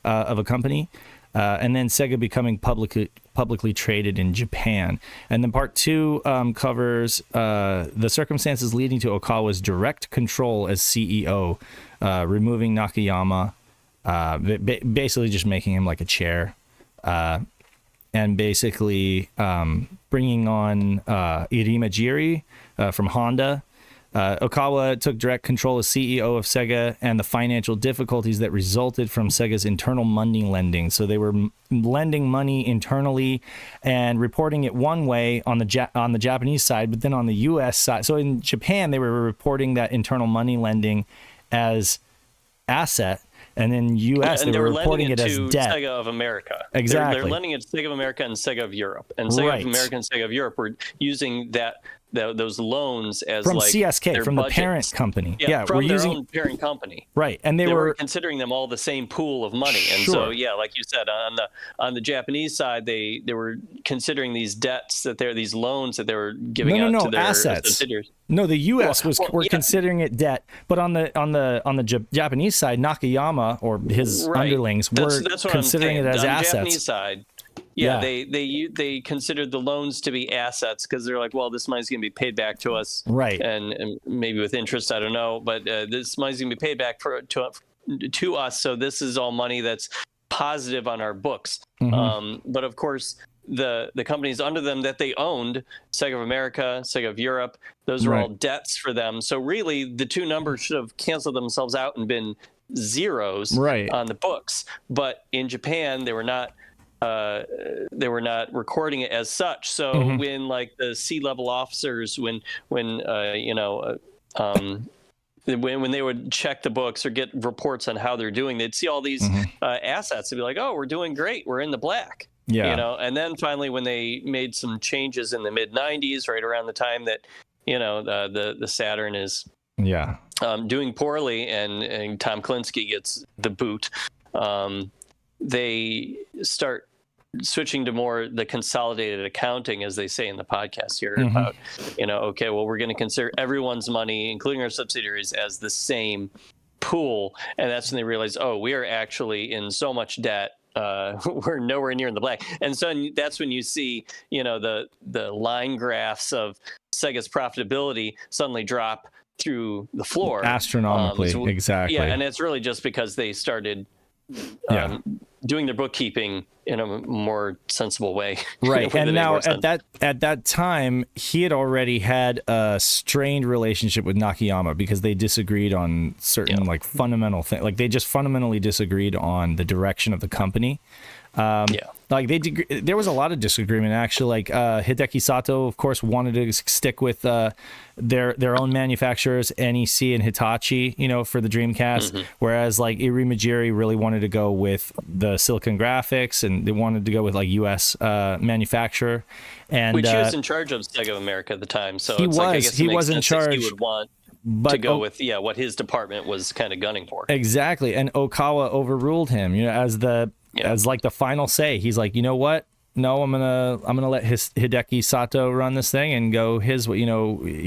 of a company. And then Sega becoming publicly traded in Japan. And then part 2 covers the circumstances leading to Okawa's direct control as CEO, removing Nakayama, basically just making him like a chair, and basically bringing on Irima Jiri from Honda. Okawa took direct control as CEO of Sega and the financial difficulties that resulted from Sega's internal money lending. So they were lending money internally and reporting it one way on the Japanese side, but then on the U.S. side. So in Japan, they were reporting that internal money lending as asset. And in U.S., they were reporting it as debt. Sega of America. Exactly. They're lending it to Sega of America and Sega of Europe. And Sega of America and Sega of Europe were using those loans as from like CSK, from budgets. The parent company. Yeah, from their own parent company. Right, and they were considering them all the same pool of money. And so, yeah, like you said, on the Japanese side, they were considering these debts these loans that they were giving out to their assets. Subsidiaries. No, the U.S. were considering it debt, but on the Japanese side, Nakayama or his underlings were considering it as assets. On the Japanese side. Yeah, they considered the loans to be assets because they're like, well, this money's going to be paid back to us, right? And maybe with interest, I don't know, but this money's going to be paid back to us. So this is all money that's positive on our books. But of course, the companies under them that they owned, Sega of America, Sega of Europe, those are all debts for them. So really, the two numbers should have canceled themselves out and been zeros on the books. But in Japan, they were not recording it as such. So when like the C-level officers, when they would check the books or get reports on how they're doing, they'd see all these assets and be like, oh, we're doing great. We're in the black. Yeah. You know, and then finally when they made some changes in the mid 90s, right around the time that, the Saturn is doing poorly and Tom Klinsky gets the boot, they start switching to more the consolidated accounting, as they say in the podcast here, about, okay, well, we're going to consider everyone's money, including our subsidiaries, as the same pool. And that's when they realize, oh, we are actually in so much debt. We're nowhere near in the black. And so that's when you see, the line graphs of Sega's profitability suddenly drop through the floor astronomically. Exactly. Yeah, and it's really just because they started doing their bookkeeping in a more sensible way. Right. And now at that time, he had already had a strained relationship with Nakayama because they disagreed on certain like fundamental things. Like they just fundamentally disagreed on the direction of the company. Like there was a lot of disagreement actually. Like Hideki Sato, of course, wanted to stick with their own manufacturers, NEC and Hitachi, for the Dreamcast. Whereas like Iri Majiri really wanted to go with the Silicon Graphics, and they wanted to go with like U.S. Manufacturer. And which he was in charge of Sega America at the time, so he was in charge. He would want to go with what his department was kind of gunning for. Exactly, and Okawa overruled him. As like the final say. He's like, you know what? No, I'm gonna let Hideki Sato run this thing and go his way.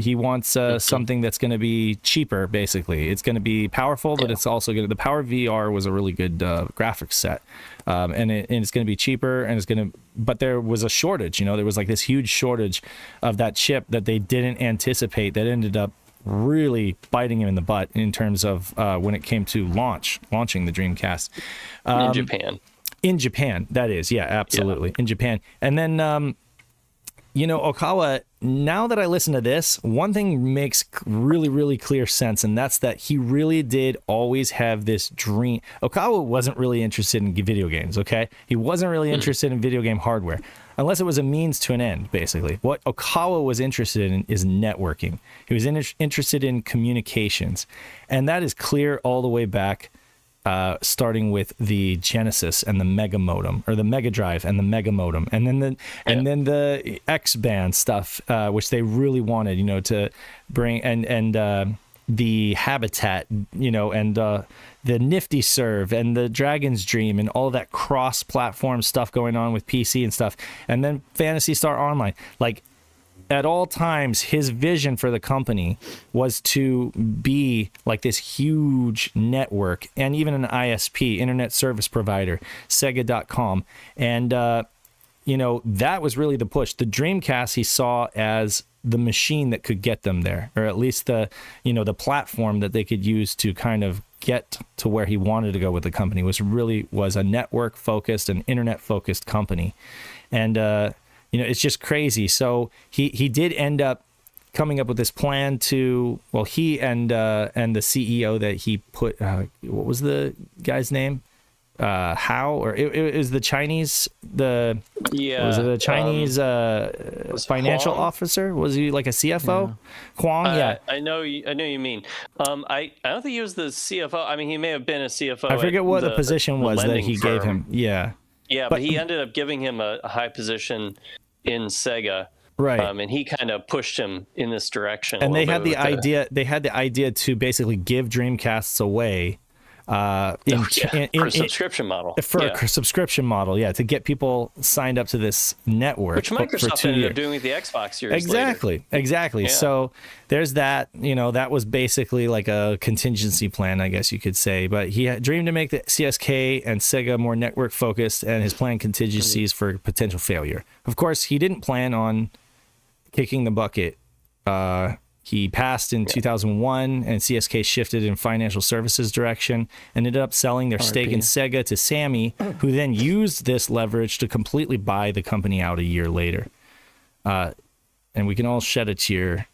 He wants something that's gonna be cheaper. Basically, it's gonna be powerful, but it's also gonna. The Power VR was a really good graphics set, and it's gonna be cheaper, and But there was a shortage. There was like this huge shortage of that chip that they didn't anticipate. That ended up really biting him in the butt in terms of when it came to launching the Dreamcast in Japan. In Japan, that is, yeah, absolutely. In Japan. And then, Okawa, now that I listen to this, one thing makes really, really clear sense, and that's that he really did always have this dream. Okawa wasn't really interested in video games, okay? He wasn't really interested in video game hardware, unless it was a means to an end, basically. What Okawa was interested in is networking. He was interested in communications, and that is clear all the way back. Starting with the Genesis and the Mega Modem, or the Mega Drive and the Mega Modem, and then the X-band stuff, which they really wanted, to bring, and the Habitat, and the Nifty Serve and the Dragon's Dream and all that cross-platform stuff going on with PC and stuff, and then Phantasy Star Online, like. At all times, his vision for the company was to be like this huge network, and even an ISP, Internet Service Provider, Sega.com. And, that was really the push. The Dreamcast he saw as the machine that could get them there, or at least the platform that they could use to kind of get to where he wanted to go with the company. Was a network-focused and Internet-focused company. And, it's just crazy. So he did end up coming up with this plan to, he and the CEO that he put, what was the guy's name? It was the Chinese, was it a Chinese financial officer? Was he like a CFO? Huang? Yeah. I know you mean. I don't think he was the CFO. I mean, he may have been a CFO. I forget what the position was that he gave him. Yeah. Yeah, but he ended up giving him a high position in Sega, right? And he kind of pushed him in this direction. And they had the idea. They had the idea to basically give Dreamcasts away for a subscription model. A subscription model, to get people signed up to this network. Which Microsoft ended up doing with the Xbox years later. Exactly. Yeah. So there's that. That was basically like a contingency plan, I guess you could say. But he had dreamed to make the CSK and Sega more network focused, and his plan contingencies for potential failure. Of course, he didn't plan on kicking the bucket. He passed in 2001, and CSK shifted in financial services direction and ended up selling their stake in Sega to Sammy, who then used this leverage to completely buy the company out a year later. And we can all shed a tear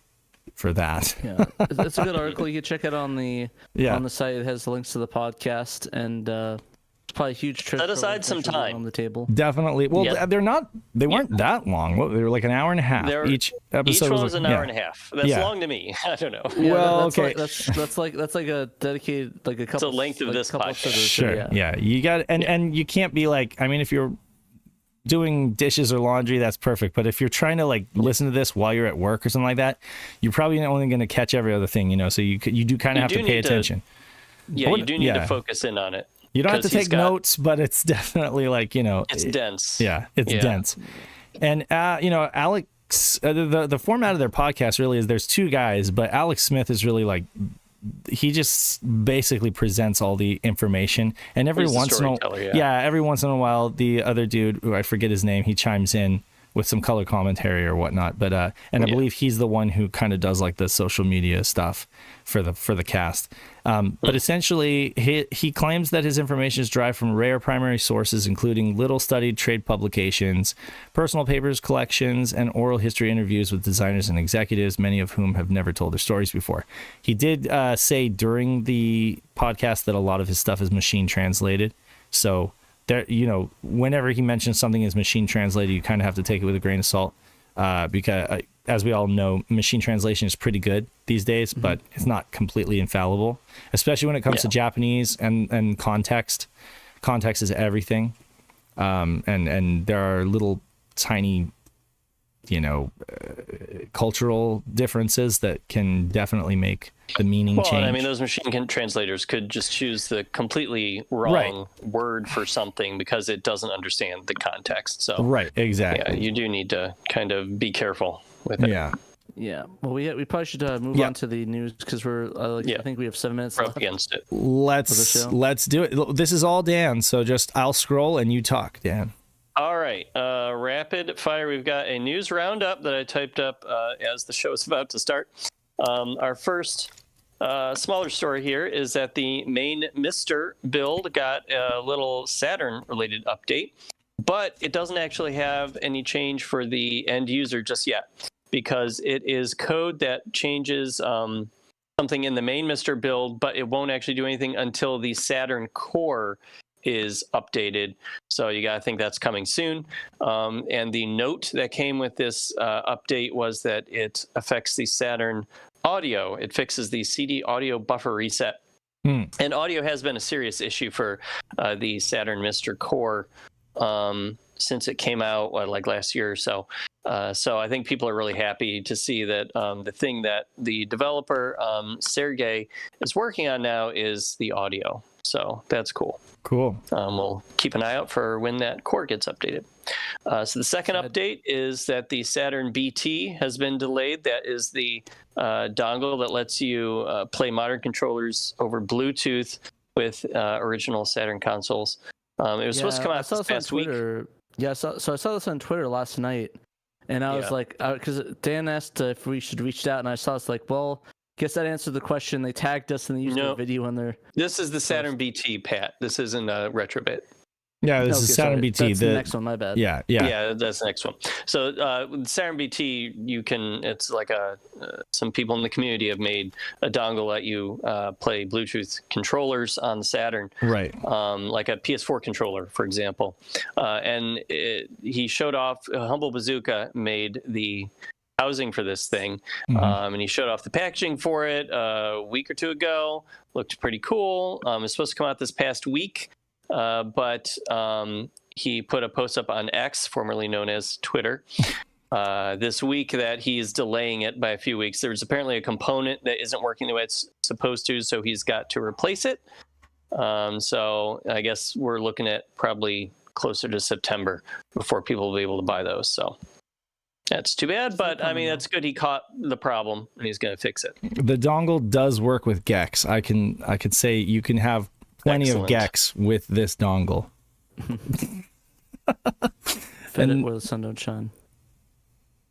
for that. Yeah, it's a good article. You can check it on the site. It has links to the podcast, and it's probably a huge trip. Set aside some time on the table. Definitely. Well, they weren't that long. They were like an hour and a half. Each episode was an hour and a half. That's long to me. I don't know. Yeah, well, okay. That's like a dedicated, like a couple. It's the length of this podcast. Sure. Yeah. You got and you can't be like. I mean, if you're doing dishes or laundry, that's perfect. But if you're trying to like listen to this while you're at work or something like that, you're probably only going to catch every other thing. So you do kind of have to pay attention. You do need to focus in on it. You don't have to take notes, but it's definitely like, it's dense. Yeah, it's dense. And, Alex, the format of their podcast really is there's two guys, but Alex Smith is really like, he just basically presents all the information. And every once in a while, the other dude, who I forget his name, he chimes in with some color commentary or whatnot. But and I believe he's the one who kind of does like the social media stuff for the cast. But essentially, he claims that his information is derived from rare primary sources, including little studied trade publications, personal papers, collections, and oral history interviews with designers and executives, many of whom have never told their stories before. He did say during the podcast that a lot of his stuff is machine translated. So there, whenever he mentions something is machine translated, you kind of have to take it with a grain of salt, because as we all know, machine translation is pretty good these days, but it's not completely infallible, especially when it comes to Japanese and context. Context is everything. And there are little tiny, cultural differences that can definitely make the meaning change. I mean, those machine translators could just choose the completely wrong word for something because it doesn't understand the context. So right, exactly. Yeah, you do need to kind of be careful with it. Yeah. Well, we probably should move on to the news because we're I think we have 7 minutes left. Up against it. Let's do it. This is all Dan, so I'll scroll and you talk, Dan. All right, rapid fire. We've got a news roundup that I typed up as the show is about to start. Our first smaller story here is that the main Mister build got a little Saturn-related update, but it doesn't actually have any change for the end user just yet, because it is code that changes something in the main Mister build, but it won't actually do anything until the Saturn core is updated. So you got to think that's coming soon. And the note that came with this update was that it affects the Saturn audio. It fixes the CD audio buffer reset. And audio has been a serious issue for the Saturn Mister core since it came out like last year or so. So I think people are really happy to see that the thing that the developer Sergey is working on now is the audio. So that's cool. Cool. We'll keep an eye out for when that core gets updated. So the second update is that the Saturn BT has been delayed. That is the dongle that lets you play modern controllers over Bluetooth with original Saturn consoles. It was supposed to come out this past week. Yeah, so I saw this on Twitter last night, and I was like, because Dan asked if we should reach out, and I saw it's like, well, guess that answered the question. They tagged us and they used the video on there. This is the Saturn BT, Pat. This isn't a Retrobit. Yeah, this is Saturn BT. That's the next one, my bad. Yeah, that's the next one. So with Saturn BT, it's like some people in the community have made a dongle that you play Bluetooth controllers on the Saturn, right? Like a PS4 controller, for example. And he showed off. Humble Bazooka made the housing for this thing, and he showed off the packaging for it a week or two ago. Looked pretty cool. It's supposed to come out this past week. But he put a post up on X, formerly known as Twitter, this week that he's delaying it by a few weeks. There's apparently a component that isn't working the way it's supposed to, so he's got to replace it. So I guess we're looking at probably closer to September before people will be able to buy those. So that's too bad, but I mean, that's good. He caught the problem and he's going to fix it. The dongle does work with gex. I could say you can have plenty of gex with this dongle. Fit it where the sun don't shine.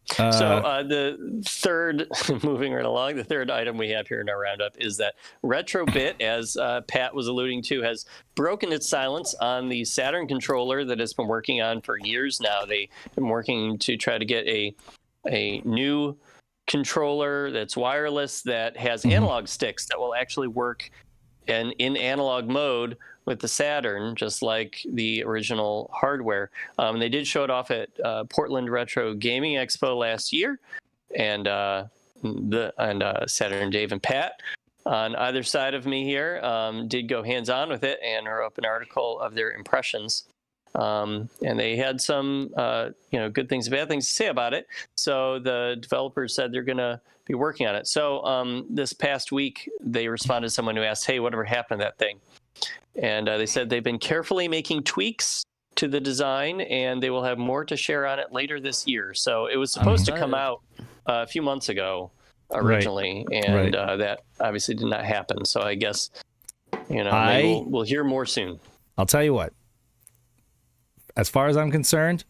So the third, moving right along, the third item we have here in our roundup is that Retrobit, as Pat was alluding to, has broken its silence on the Saturn controller that it's been working on for years now. They've been working to try to get a new controller that's wireless that has analog sticks that will actually work in analog mode with the Saturn, just like the original hardware. They did show it off at Portland Retro Gaming Expo last year, and SaturnDave and Pat on either side of me here did go hands-on with it and wrote up an article of their impressions. And they had some good things, bad things to say about it. So the developers said they're going to be working on it. So this past week, they responded to someone who asked, hey, whatever happened to that thing? And they said they've been carefully making tweaks to the design, and they will have more to share on it later this year. So it was supposed to come out a few months ago originally, and that obviously did not happen. So I guess, maybe we'll hear more soon. I'll tell you what. As far as I'm concerned,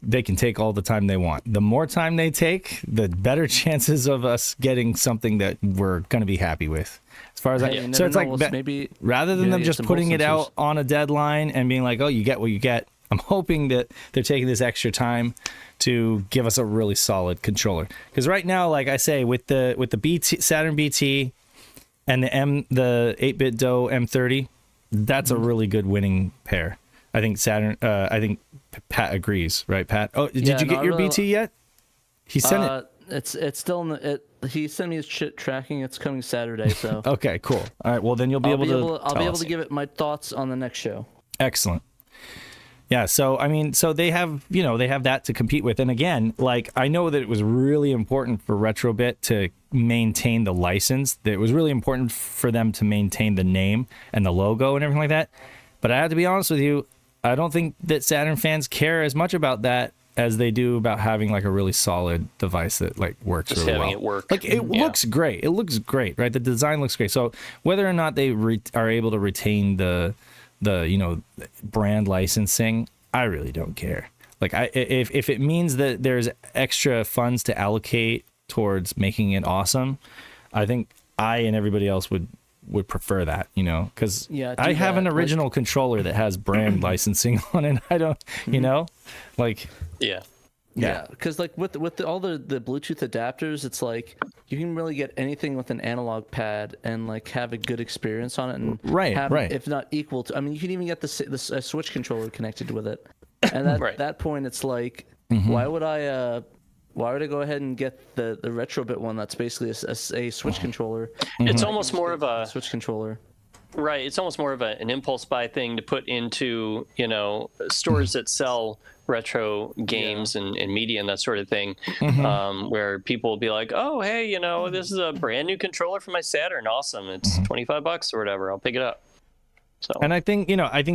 they can take all the time they want. The more time they take, the better chances of us getting something that we're going to be happy with. As far as so it's like maybe rather than them just putting it out on a deadline and being like, oh, you get what you get. I'm hoping that they're taking this extra time to give us a really solid controller. Because right now, like I say, with the BT Saturn BT and the 8-bit DOE M30, that's a really good winning pair. I think I think Pat agrees, right, Pat? Oh, did you get your BT yet? He sent it. It's still in the. He sent me his shit tracking. It's coming Saturday, so. Okay, cool. All right, well then you'll be able to. I'll be able to give it my thoughts on the next show. Excellent. Yeah, so I mean, so they have, they have that to compete with. And again, like I know that it was really important for Retrobit to maintain the license. That it was really important for them to maintain the name and the logo and everything like that. But I have to be honest with you, I don't think that Saturn fans care as much about that as they do about having like a really solid device that like works just really well. Having it work. Like it looks great. It looks great, right? The design looks great. So whether or not they are able to retain the brand licensing, I really don't care. Like if it means that there's extra funds to allocate towards making it awesome, I think I and everybody else would prefer that, because I have an original controller that has brand licensing on it. I don't, like yeah, because like with all the Bluetooth adapters, it's like you can really get anything with an analog pad and like have a good experience on it, and right, if not equal to. I mean, you can even get the Switch controller connected with it, and at that point, it's like, why would I go ahead and get the Retrobit one that's basically a Switch controller? It's almost more of a Switch controller. Right. It's almost more of an impulse buy thing to put into, stores that sell retro games and media and that sort of thing, where people will be like, oh, hey, this is a brand new controller for my Saturn. Awesome. It's $25 or whatever. I'll pick it up. So. And I think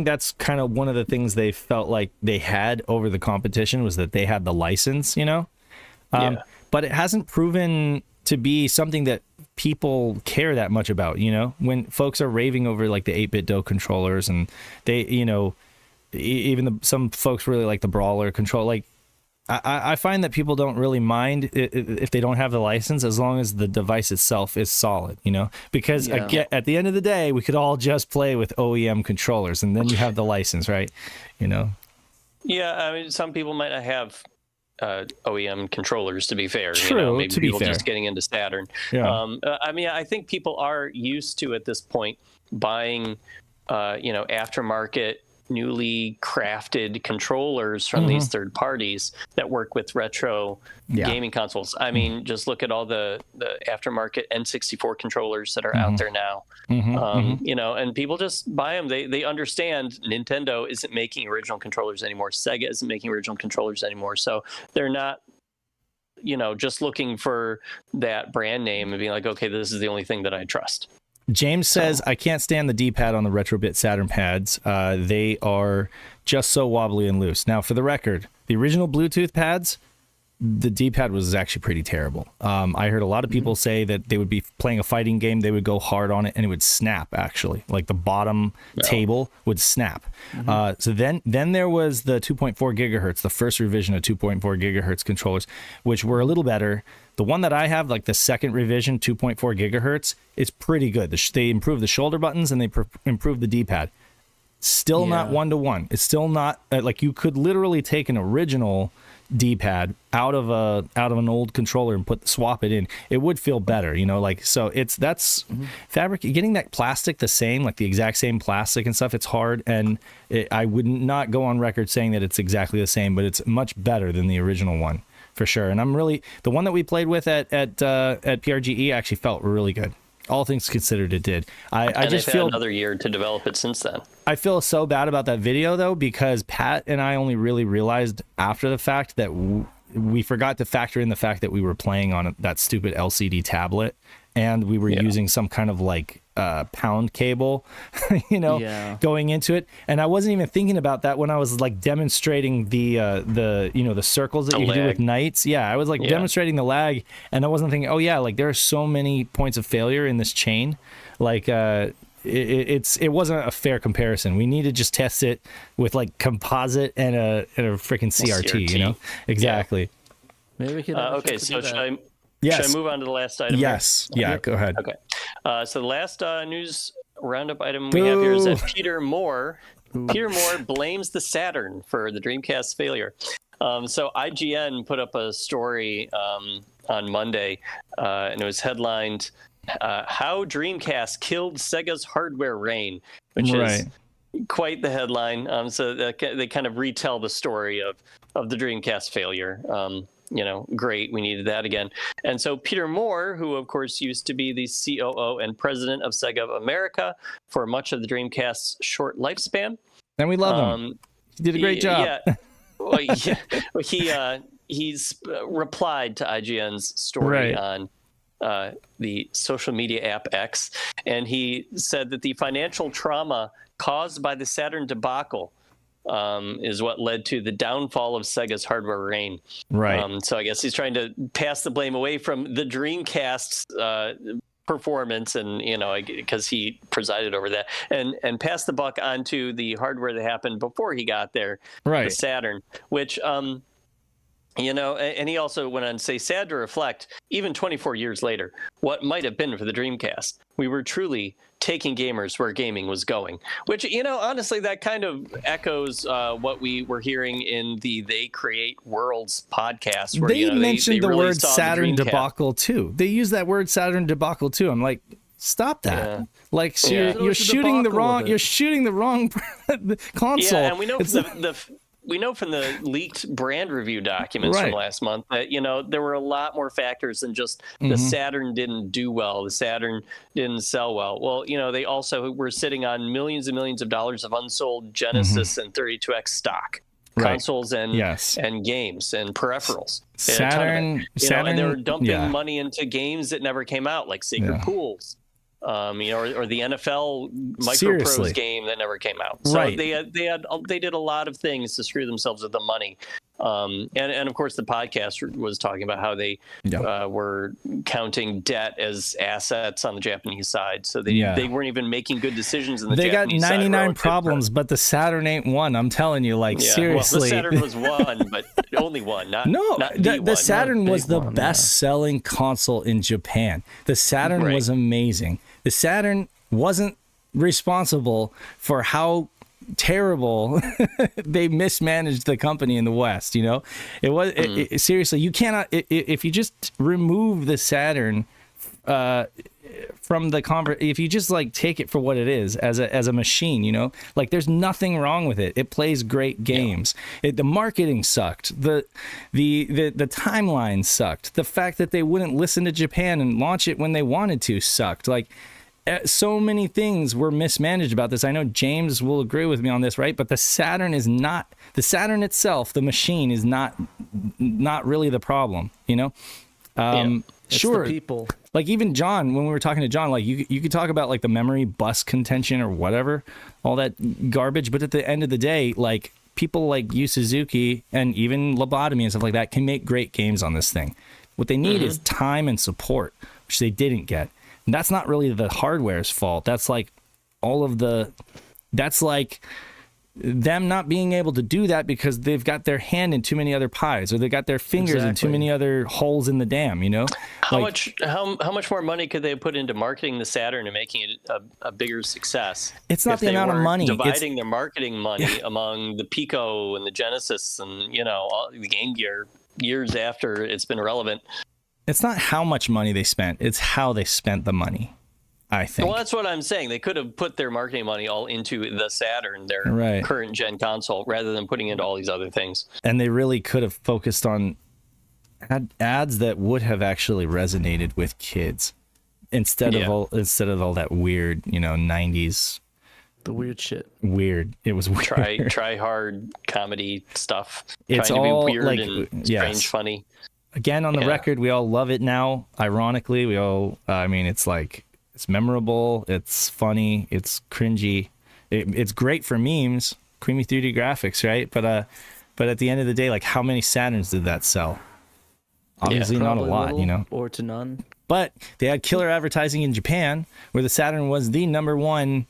that's kind of one of the things they felt like they had over the competition was that they had the license, but it hasn't proven to be something that people care that much about, when folks are raving over like the 8-bit DOE controllers, and they, even some folks really like the Brawler control. Like I find that people don't really mind if they don't have the license, as long as the device itself is solid, because again, at the end of the day, we could all just play with OEM controllers, and then you have the license, right? Yeah, I mean, some people might not have OEM controllers, to be fair. True, maybe to be people fair. just getting into Saturn. Yeah. I mean, I think people are used to, at this point, buying, aftermarket, newly crafted controllers from these third parties that work with retro gaming consoles. I mean, just look at all the aftermarket N64 controllers that are out there now. And people just buy them. They understand Nintendo isn't making original controllers anymore. Sega isn't making original controllers anymore. So they're not, just looking for that brand name and being like, okay, this is the only thing that I trust. James says, I can't stand the D-pad on the Retrobit Saturn pads. They are just so wobbly and loose. Now, for the record, the original Bluetooth pads, the D-pad was actually pretty terrible. I heard a lot of people say that they would be playing a fighting game, they would go hard on it, and it would snap, actually. Like the bottom table would snap. So then there was the 2.4 gigahertz, the first revision of 2.4 gigahertz controllers, which were a little better. The one that I have, like the second revision, 2.4 gigahertz, is pretty good. They improved the shoulder buttons and they improved the D-pad. Still not one-to-one. It's still not like you could literally take an original D-pad out of an old controller and swap it in. It would feel better, so that's fabric. Getting that plastic the same, like the exact same plastic and stuff, it's hard, and I would not go on record saying that it's exactly the same, but it's much better than the original one. For sure. And I'm really, the one that we played with at PRGE actually felt really good. All things considered, it did. I just feel had another year to develop it since then. I feel so bad about that video though, because Pat and I only really realized after the fact that we forgot to factor in the fact that we were playing on that stupid LCD tablet, and we were using some kind of like pound cable, going into it. And I wasn't even thinking about that when I was like demonstrating the circles that you can do with knights. Yeah, I was like demonstrating the lag, and I wasn't thinking, oh yeah, like there are so many points of failure in this chain. Like it wasn't a fair comparison. We need to just test it with like composite and a freaking CRT, you know? Exactly. Yeah. Maybe we could. Okay, so should I move on to the last item? Yes. Here? Yeah, go ahead. Okay. So the last news roundup item we have here is that Peter Moore blames the Saturn for the Dreamcast failure. So IGN put up a story on Monday, and it was headlined, How Dreamcast Killed Sega's Hardware Reign, which is quite the headline. So they kind of retell the story of the Dreamcast failure. Great. We needed that again. And so Peter Moore, who of course used to be the COO and president of Sega of America for much of the Dreamcast's short lifespan. And we love him. He did a great job. Yeah. Well, he's replied to IGN's story on the social media app X, and he said that the financial trauma caused by the Saturn debacle is what led to the downfall of Sega's hardware reign. Right. So I guess he's trying to pass the blame away from the Dreamcast's performance, and because he presided over that, and pass the buck onto the hardware that happened before he got there, the Saturn, which and he also went on to say, sad to reflect, even 24 years later, what might have been for the Dreamcast. We were truly taking gamers where gaming was going, which, honestly, that kind of echoes what we were hearing in the They Create Worlds podcast. Where, they mentioned the word Saturn debacle, too. They use that word Saturn debacle, too. I'm like, stop that. Yeah. Like, so you're shooting the wrong console. Yeah, and we know we know from the leaked brand review documents from last month that, there were a lot more factors than just the Saturn didn't do well, the Saturn didn't sell well. Well, they also were sitting on millions and millions of dollars of unsold Genesis and 32X stock. Consoles and games and peripherals. Saturn, and they were dumping money into games that never came out, like Sacred Pools. Or the NFL Microprose game that never came out. So they did a lot of things to screw themselves with the money. And of course the podcast was talking about how they were counting debt as assets on the Japanese side. So they weren't even making good decisions in the Japanese side. They got 99 problems, but the Saturn ain't one. I'm telling you, seriously. Well, the Saturn was one, but only one. Not the Saturn was the best-selling console in Japan. The Saturn was amazing. The Saturn wasn't responsible for how terrible they mismanaged the company in the West. It was seriously, you cannot, if you just remove the Saturn from the if you just take it for what it is as a machine, there's nothing wrong with it. It plays great games. The marketing sucked. The timeline sucked. The fact that they wouldn't listen to Japan and launch it when they wanted to sucked. So many things were mismanaged about this. I know James will agree with me on this, right? But the Saturn itself, the machine, is not really the problem, Sure. The people. Even John, when we were talking to John, you could talk about the memory bus contention or whatever, all that garbage. But at the end of the day, people like Yu Suzuki and even Lobotomy and stuff like that can make great games on this thing. What they need is time and support, which they didn't get. And that's not really the hardware's fault. That's them not being able to do that because they've got their hand in too many other pies, or they got their fingers in too many other holes in the dam, How much more money could they put into marketing the Saturn and making it a bigger success? It's not the amount of money. Dividing their marketing money among the Pico and the Genesis and, all the Game Gear years after it's been relevant. It's not how much money they spent. It's how they spent the money, I think. Well, that's what I'm saying. They could have put their marketing money all into the Saturn, their current gen console, rather than putting into all these other things. And they really could have focused on ads that would have actually resonated with kids instead of all that weird, 90s. The weird shit. Weird. It was weird. Try hard comedy stuff. It's trying all to be weird and strange, funny. Again, on the record, we all love it now. Ironically, we all, it's memorable, it's funny, it's cringy. It's great for memes, creamy 3D graphics, right? But at the end of the day, how many Saturns did that sell? Obviously not a lot, Or to none. But they had killer advertising in Japan, where the Saturn was the number one,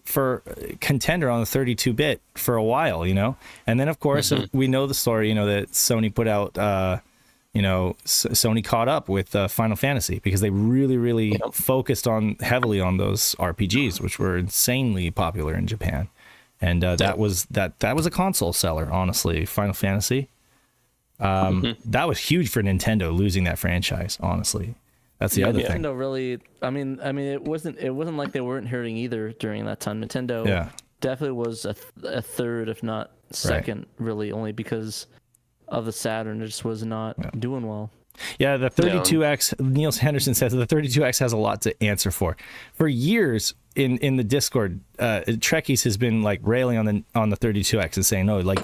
for contender on the 32-bit for a while, And then, of course, we know the story, that Sony put out, Sony caught up with Final Fantasy because they really, really focused heavily on those RPGs, which were insanely popular in Japan. And that was a console seller, honestly, Final Fantasy. That was huge for Nintendo losing that franchise, honestly. That's the other thing. Nintendo really, it wasn't like they weren't hurting either during that time. Nintendo definitely was a third, if not second, really, only because of the Saturn. It just was not doing well. Yeah, the 32X, Niels Henderson says the 32X has a lot to answer for. For years in the Discord, Trekkies has been like railing on the 32X and saying, no, like,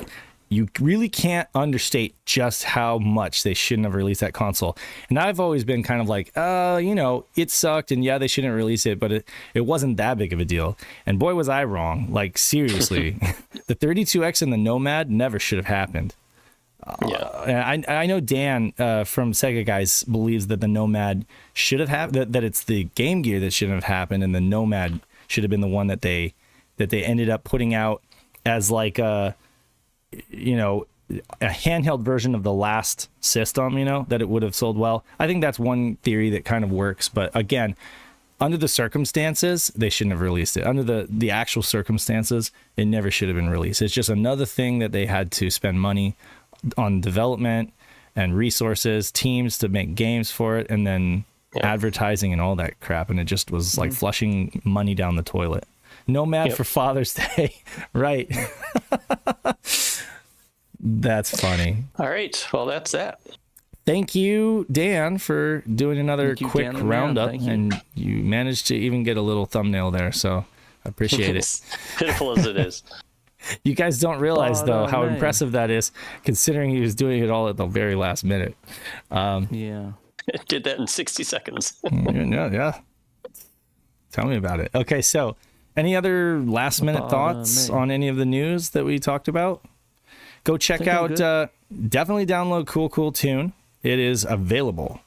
you really can't understate just how much they shouldn't have released that console. And I've always been kind of like, it sucked, and they shouldn't release it, but it wasn't that big of a deal. And boy, was I wrong. Like, seriously, the 32X and the Nomad never should have happened. I know Dan from Sega Guys believes that the Nomad should have happened, that it's the Game Gear that shouldn't have happened, and the Nomad should have been the one that they ended up putting out as like a handheld version of the last system, that it would have sold well. I think that's one theory that kind of works, but again, under the circumstances, they shouldn't have released it. Under the actual circumstances, it never should have been released. It's just another thing that they had to spend money on development and resources, teams to make games for it, and then advertising and all that crap, and it just was like flushing money down the toilet. Nomad for Father's Day. Right. That's funny. All right. Well, that's that. Thank you, Dan, for doing another quick roundup. And you managed to even get a little thumbnail there, so I appreciate it. Pitiful as it is. You guys don't realize, how impressive that is, considering he was doing it all at the very last minute. Did that in 60 seconds. Yeah. Tell me about it. Okay, so any other last minute thoughts on any of the news that we talked about? Go check out, definitely download Cool Cool Tune. It is available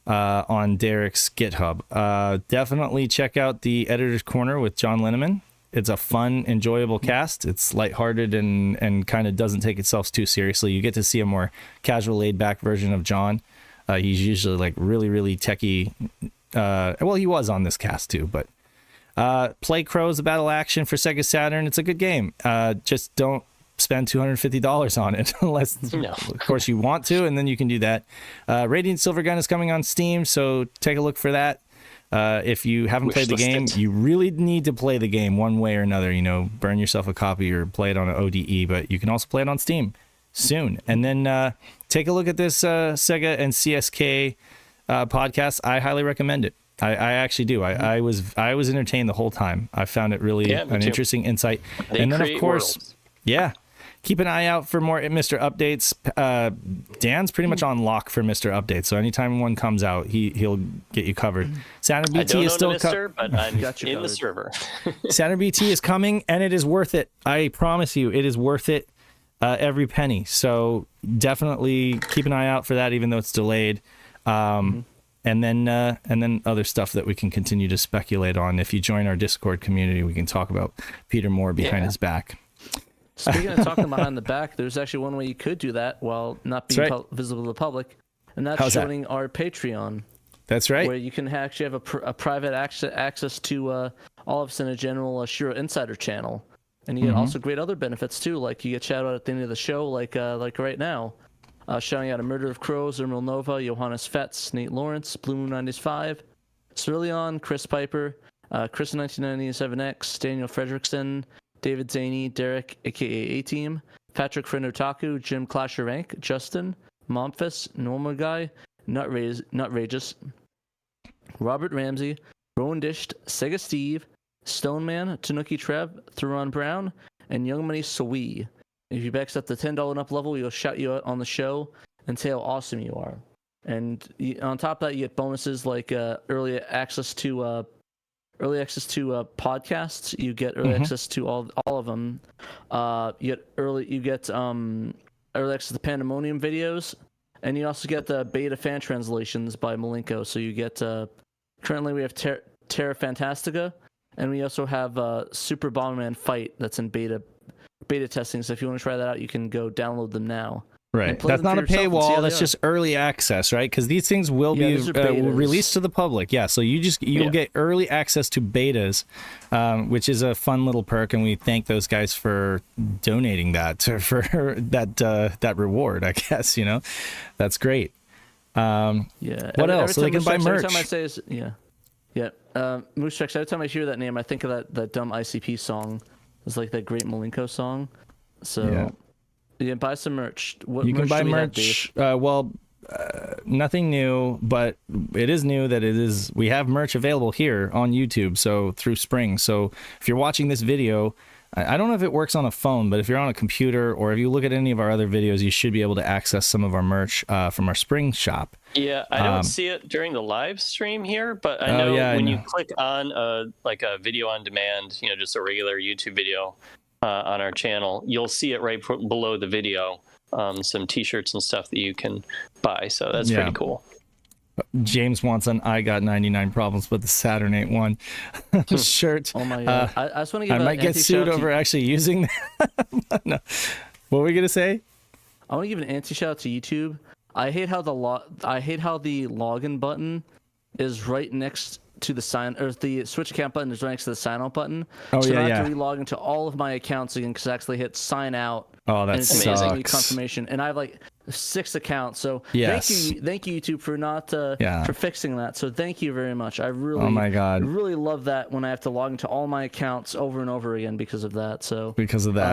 on Derek's GitHub. Definitely check out the Editor's Corner with John Linneman. It's a fun, enjoyable cast. It's lighthearted and kind of doesn't take itself too seriously. You get to see a more casual, laid-back version of John. He's usually like really, really techie. Well, he was on this cast too, but play Crow's a battle action for Sega Saturn. It's a good game. Just don't spend $250 on it unless, of course, you want to, and then you can do that. Radiant Silvergun is coming on Steam, so take a look for that. If you haven't played the game, you really need to play the game one way or another. Burn yourself a copy or play it on an ODE, but you can also play it on Steam soon. And then take a look at this Sega and CSK podcast. I highly recommend it. I actually do. I was entertained the whole time. I found it really an interesting insight. And then, of course, keep an eye out for more Mr. Updates. Dan's pretty much on lock for Mr. Updates, so anytime one comes out, he'll get you covered. Saturn BT is still but I'm in the server. Saturn BT is coming, and it is worth it. I promise you, it is worth it. Every penny. So definitely keep an eye out for that, even though it's delayed. And then other stuff that we can continue to speculate on. If you join our Discord community, we can talk about Peter Moore behind his back. Speaking of talking behind the back, there's actually one way you could do that while not being visible to the public, and that's joining our Patreon. That's right. Where you can actually have a private access to all of us in a general SHIRO Insider channel. And you get also great other benefits too, like you get shout out at the end of the show, like right now, shouting out a Murder of Crows, Ermil Nova, Johannes Fetz, Nate Lawrence, Blue Moon 95, Cerulean, Chris Piper, Chris 1997X, Daniel Fredrickson, David Zaney, Derek, aka A-Team, Patrick Friendotaku, Jim Clasher Rank, Justin, Momphis, Normal Guy, Nutrageous, Robert Ramsey, Rowan Dished, Sega Steve, Stoneman, Tanuki Trev, Thuron Brown, and Young Money Sawee. If you accept the $10 and up level, we'll shout you out on the show and say how awesome you are. And on top of that, you get bonuses like early access to podcasts. You get early access to all of them. You get early access to Pandemonium videos. And you also get the beta fan translations by Malenko. So you get currently we have Terra Fantastica, and we also have Super Bomberman Fight that's in beta testing. So if you want to try that out, you can go download them now. Right. That's not a paywall. That's just early access, right? Because these things will be released to the public. Yeah. So you'll get early access to betas, which is a fun little perk, and we thank those guys for donating that for that reward. I guess that's great. What else? So they can buy merch. Every time I say is Moose Tracks. Every time I hear that name, I think of that dumb ICP song. It's like that great Malenko song. So. Yeah. You can buy some merch. What you can buy merch. Nothing new, but it is new that we have merch available here on YouTube. So through spring. So if you're watching this video, I don't know if it works on a phone, but if you're on a computer or if you look at any of our other videos, you should be able to access some of our merch from our spring shop. Yeah, I don't see it during the live stream here, but I know when you click on a video on demand, just a regular YouTube video. On our channel, you'll see it right below the video. Some T-shirts and stuff that you can buy, so that's pretty cool. James wants an "I got 99 problems, but the Saturn ain't one" shirt. Oh my god! I just want to give. I might get sued over actually using that. No. What were we gonna say? I want to give an anti-shout to YouTube. I hate how the login button is right next to the sign, or the Switch account button is right next to the sign out button. I have to re-log into all of my accounts again because I actually hit sign out. Oh, that's amazing. Confirmation, and I have 6 accounts. So yes. thank you YouTube for not for fixing that. So thank you very much. I really, oh my god, really love that when I have to log into all my accounts over and over again because of that. So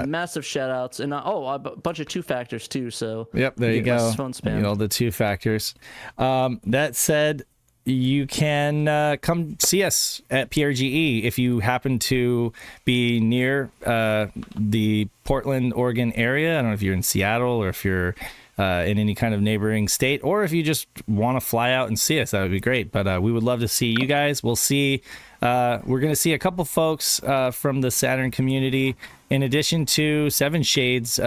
massive shout outs, and a bunch of 2-factors too. So yep, there you go. Phone spam. All the 2-factors. That said, you can come see us at PRGE if you happen to be near the Portland, Oregon area. I don't know if you're in Seattle or if you're in any kind of neighboring state, or if you just want to fly out and see us, that would be great. But we would love to see you guys. We'll see. We're going to see a couple folks from the Saturn community, in addition to Seven Shades,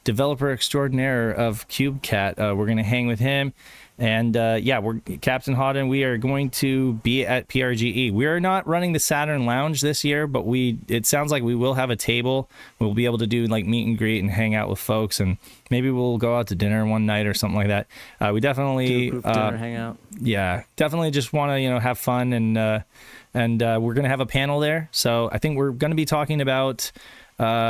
developer extraordinaire of CubeCat. We're going to hang with him. And we're Captain Hodden. We are going to be at PRGE. We are not running the Saturn Lounge this year, but it sounds like we will have a table. We'll be able to do meet and greet and hang out with folks, and maybe we'll go out to dinner one night or something like that. We definitely do a group dinner hangout. Yeah, definitely just want to have fun, and we're gonna have a panel there. So I think we're gonna be talking about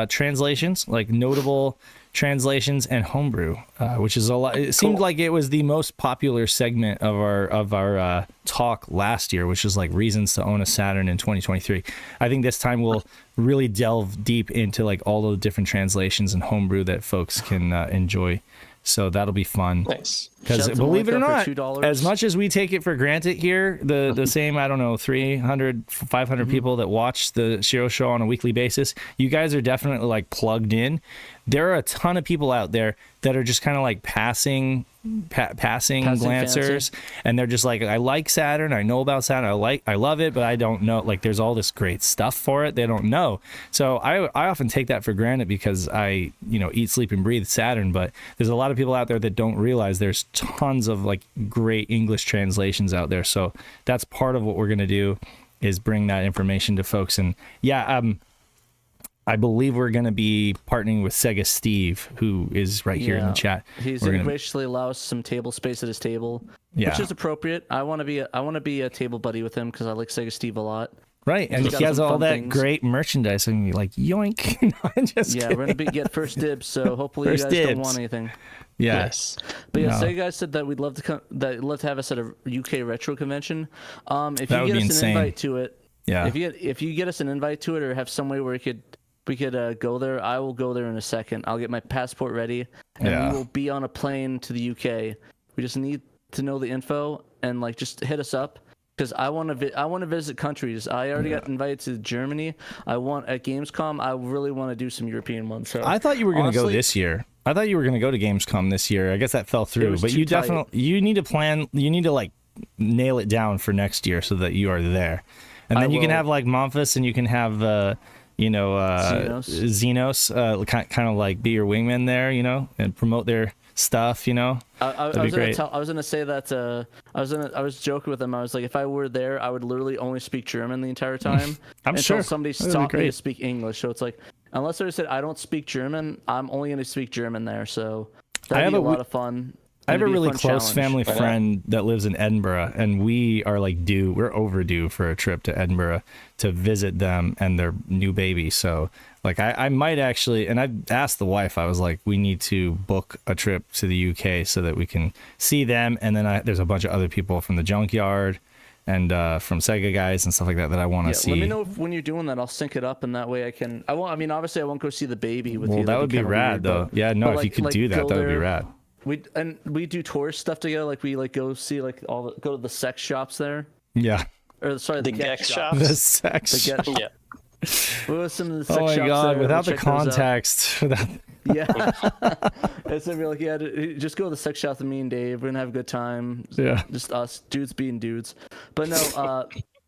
translations, like notable translations and homebrew, which is a lot. It seemed like it was the most popular segment of our talk last year, which is reasons to own a Saturn in 2023. I think this time we'll really delve deep into all the different translations and homebrew that folks can enjoy. So that'll be fun. Nice. Because believe it or not, as much as we take it for granted here, the same, 300, 500 people that watch the SHIRO show on a weekly basis, you guys are definitely plugged in. There are a ton of people out there that are just kind of passing glancers, and they're just I like Saturn, I know about Saturn, I love it, but I don't know, there's all this great stuff for it they don't know. So I often take that for granted because I eat, sleep, and breathe Saturn. But there's a lot of people out there that don't realize there's tons of great English translations out there. So that's part of what we're gonna do, is bring that information to folks. And I believe we're going to be partnering with Sega Steve, who is right here in the chat. He's going to graciously allow us some table space at his table, which is appropriate. I want to be a table buddy with him because I like Sega Steve a lot. Right, and he has all that great merchandise, and you're yoink. We're going to get first dibs, so hopefully you guys don't want anything. Yes. But Sega guys said that we'd love to come. That would love to have us at a UK retro convention. If you get us an invite to it, if you get us an invite to it, or have some way where we could go there, I will go there in a second. I'll get my passport ready, and we will be on a plane to the UK. We just need to know the info, and just hit us up, because I want to visit countries. I already got invited to Germany. At Gamescom. I really want to do some European ones. So I thought you were going to go this year. I thought you were going to go to Gamescom this year. I guess that fell through. But you need to plan. You need to nail it down for next year so that you are there, and then you can have Memphis, and you can have Xenos, kind of like be your wingman there, and promote their stuff, I was gonna say that I was joking with him. I was like, if I were there, I would literally only speak German the entire time. sure Somebody taught me to speak English. So it's like, unless I said I don't speak German, I'm only gonna speak German there. So that'd be a lot of fun. I have a really close family friend that lives in Edinburgh, and we are we're overdue for a trip to Edinburgh to visit them and their new baby. So I might actually, and I've asked the wife, I was like, we need to book a trip to the UK so that we can see them. And then there's a bunch of other people from the junkyard and from Sega guys and stuff like that I want to see. Let me know when you're doing that. I'll sync it up, and that way I won't. Obviously I won't go see the baby with you. Well, that would be rad though. Yeah, no, if you could do that, that would be rad. We do tourist stuff together. We go see go to the sex shops there. Yeah. Or sorry, the Gex shops. The sex shops. Yeah. What was some of the sex shops? Oh my god! There? Without the context. Yeah. It's gonna be like, just go to the sex shop with me and Dave. We're gonna have a good time. Yeah. Just us dudes being dudes. But no,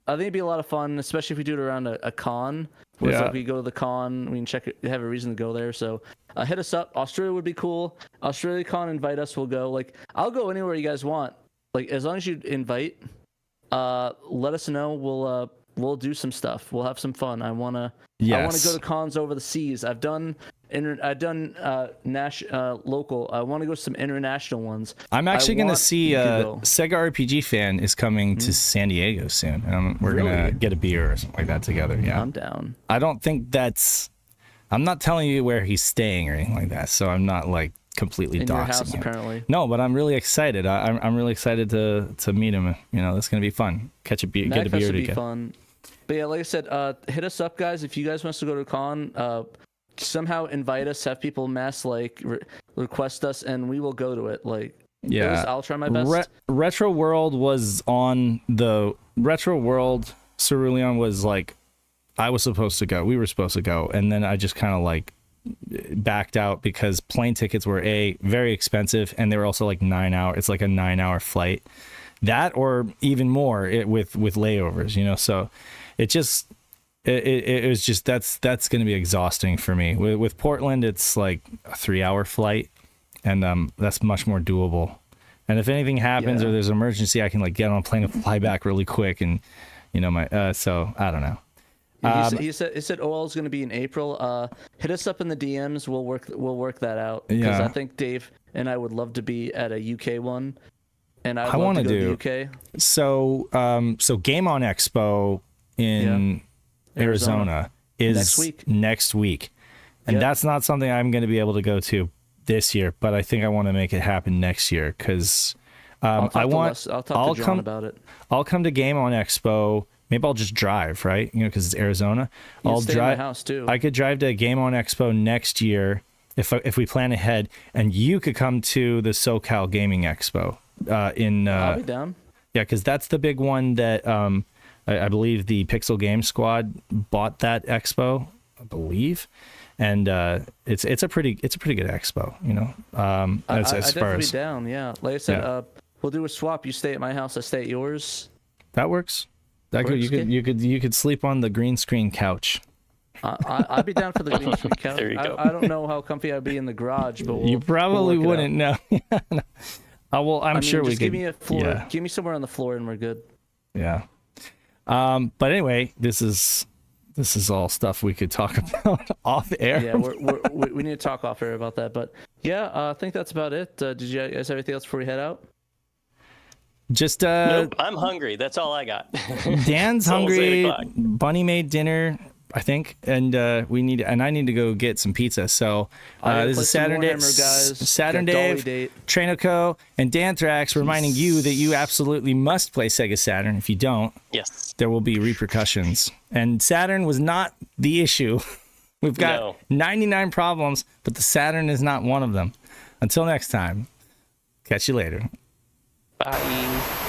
I think it'd be a lot of fun, especially if we do it around a con. Where we go to the con, we can have a reason to go there. So hit us up. Australia would be cool. Australia con, invite us. We'll go. I'll go anywhere you guys want. As long as you invite, let us know. We'll do some stuff. We'll have some fun. I wanna go to cons over the seas. I've done local. I want to go to some international ones. I'm actually going to see Sega RPG Fan is coming to San Diego soon, and we're going to get a beer or something like that together. Yeah, I'm down. I don't think I'm not telling you where he's staying or anything like that, so I'm not completely doxing your house, him. Apparently. No, but I'm really excited. I'm really excited to meet him. It's going to be fun. Catch a beer, get a beer together. Fun. But yeah, like I said, hit us up, guys. If you guys want us to go to a con, somehow invite us, have people request us, and we will go to it. I'll try my best. Retro World was on the Retro World. Cerulean was I was supposed to go. We were supposed to go, and then I just kind of backed out because plane tickets were very expensive, and they were also 9 hours. It's like a 9-hour flight, that or even more with layovers. So it just. It was just that's going to be exhausting for me. With Portland, it's a 3-hour flight, and that's much more doable. And if anything happens or there's an emergency, I can get on a plane and fly back really quick. And so I don't know. He said OL is going to be in April. Hit us up in the DMs. We'll work that out. Because yeah. I think Dave and I would love to be at a UK one, and I want to go do to the UK. So Game On Expo in Arizona is next week. And that's not something I'm going to be able to go to this year, but I think I want to make it happen next year because I'll talk to John about it. I'll come to Game On Expo. Maybe I'll just drive, right? Because it's Arizona. I'll drive. My house too. I could drive to Game On Expo next year if we plan ahead, and you could come to the SoCal Gaming Expo. I'll be down. Yeah, because that's the big one that I believe the Pixel Game Squad bought that expo, I believe, and it's a pretty good expo, I'd definitely be down. Yeah, like I said, we'll do a swap. You stay at my house, I stay at yours. That works. You could sleep on the green screen couch. I'd be down for the green screen couch. There you go. I don't know how comfy I'd be in the garage, but you probably wouldn't know. I'm sure we could. Give me a floor. Yeah. Give me somewhere on the floor, and we're good. Yeah. But anyway, this is all stuff we could talk about off air. Yeah, we need to talk off air about that. But yeah, I think that's about it. Did you guys have anything else before we head out? Just nope, I'm hungry. That's all I got. Dan's hungry. Bunny made dinner, I think, and I need to go get some pizza. So this is SaturnDave, TraynoCo, and Danthrax reminding you that you absolutely must play Sega Saturn. If you don't, there will be repercussions. And Saturn was not the issue. We've got 99 problems, but the Saturn is not one of them. Until next time, catch you later. Bye.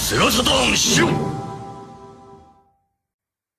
セガサターンしろ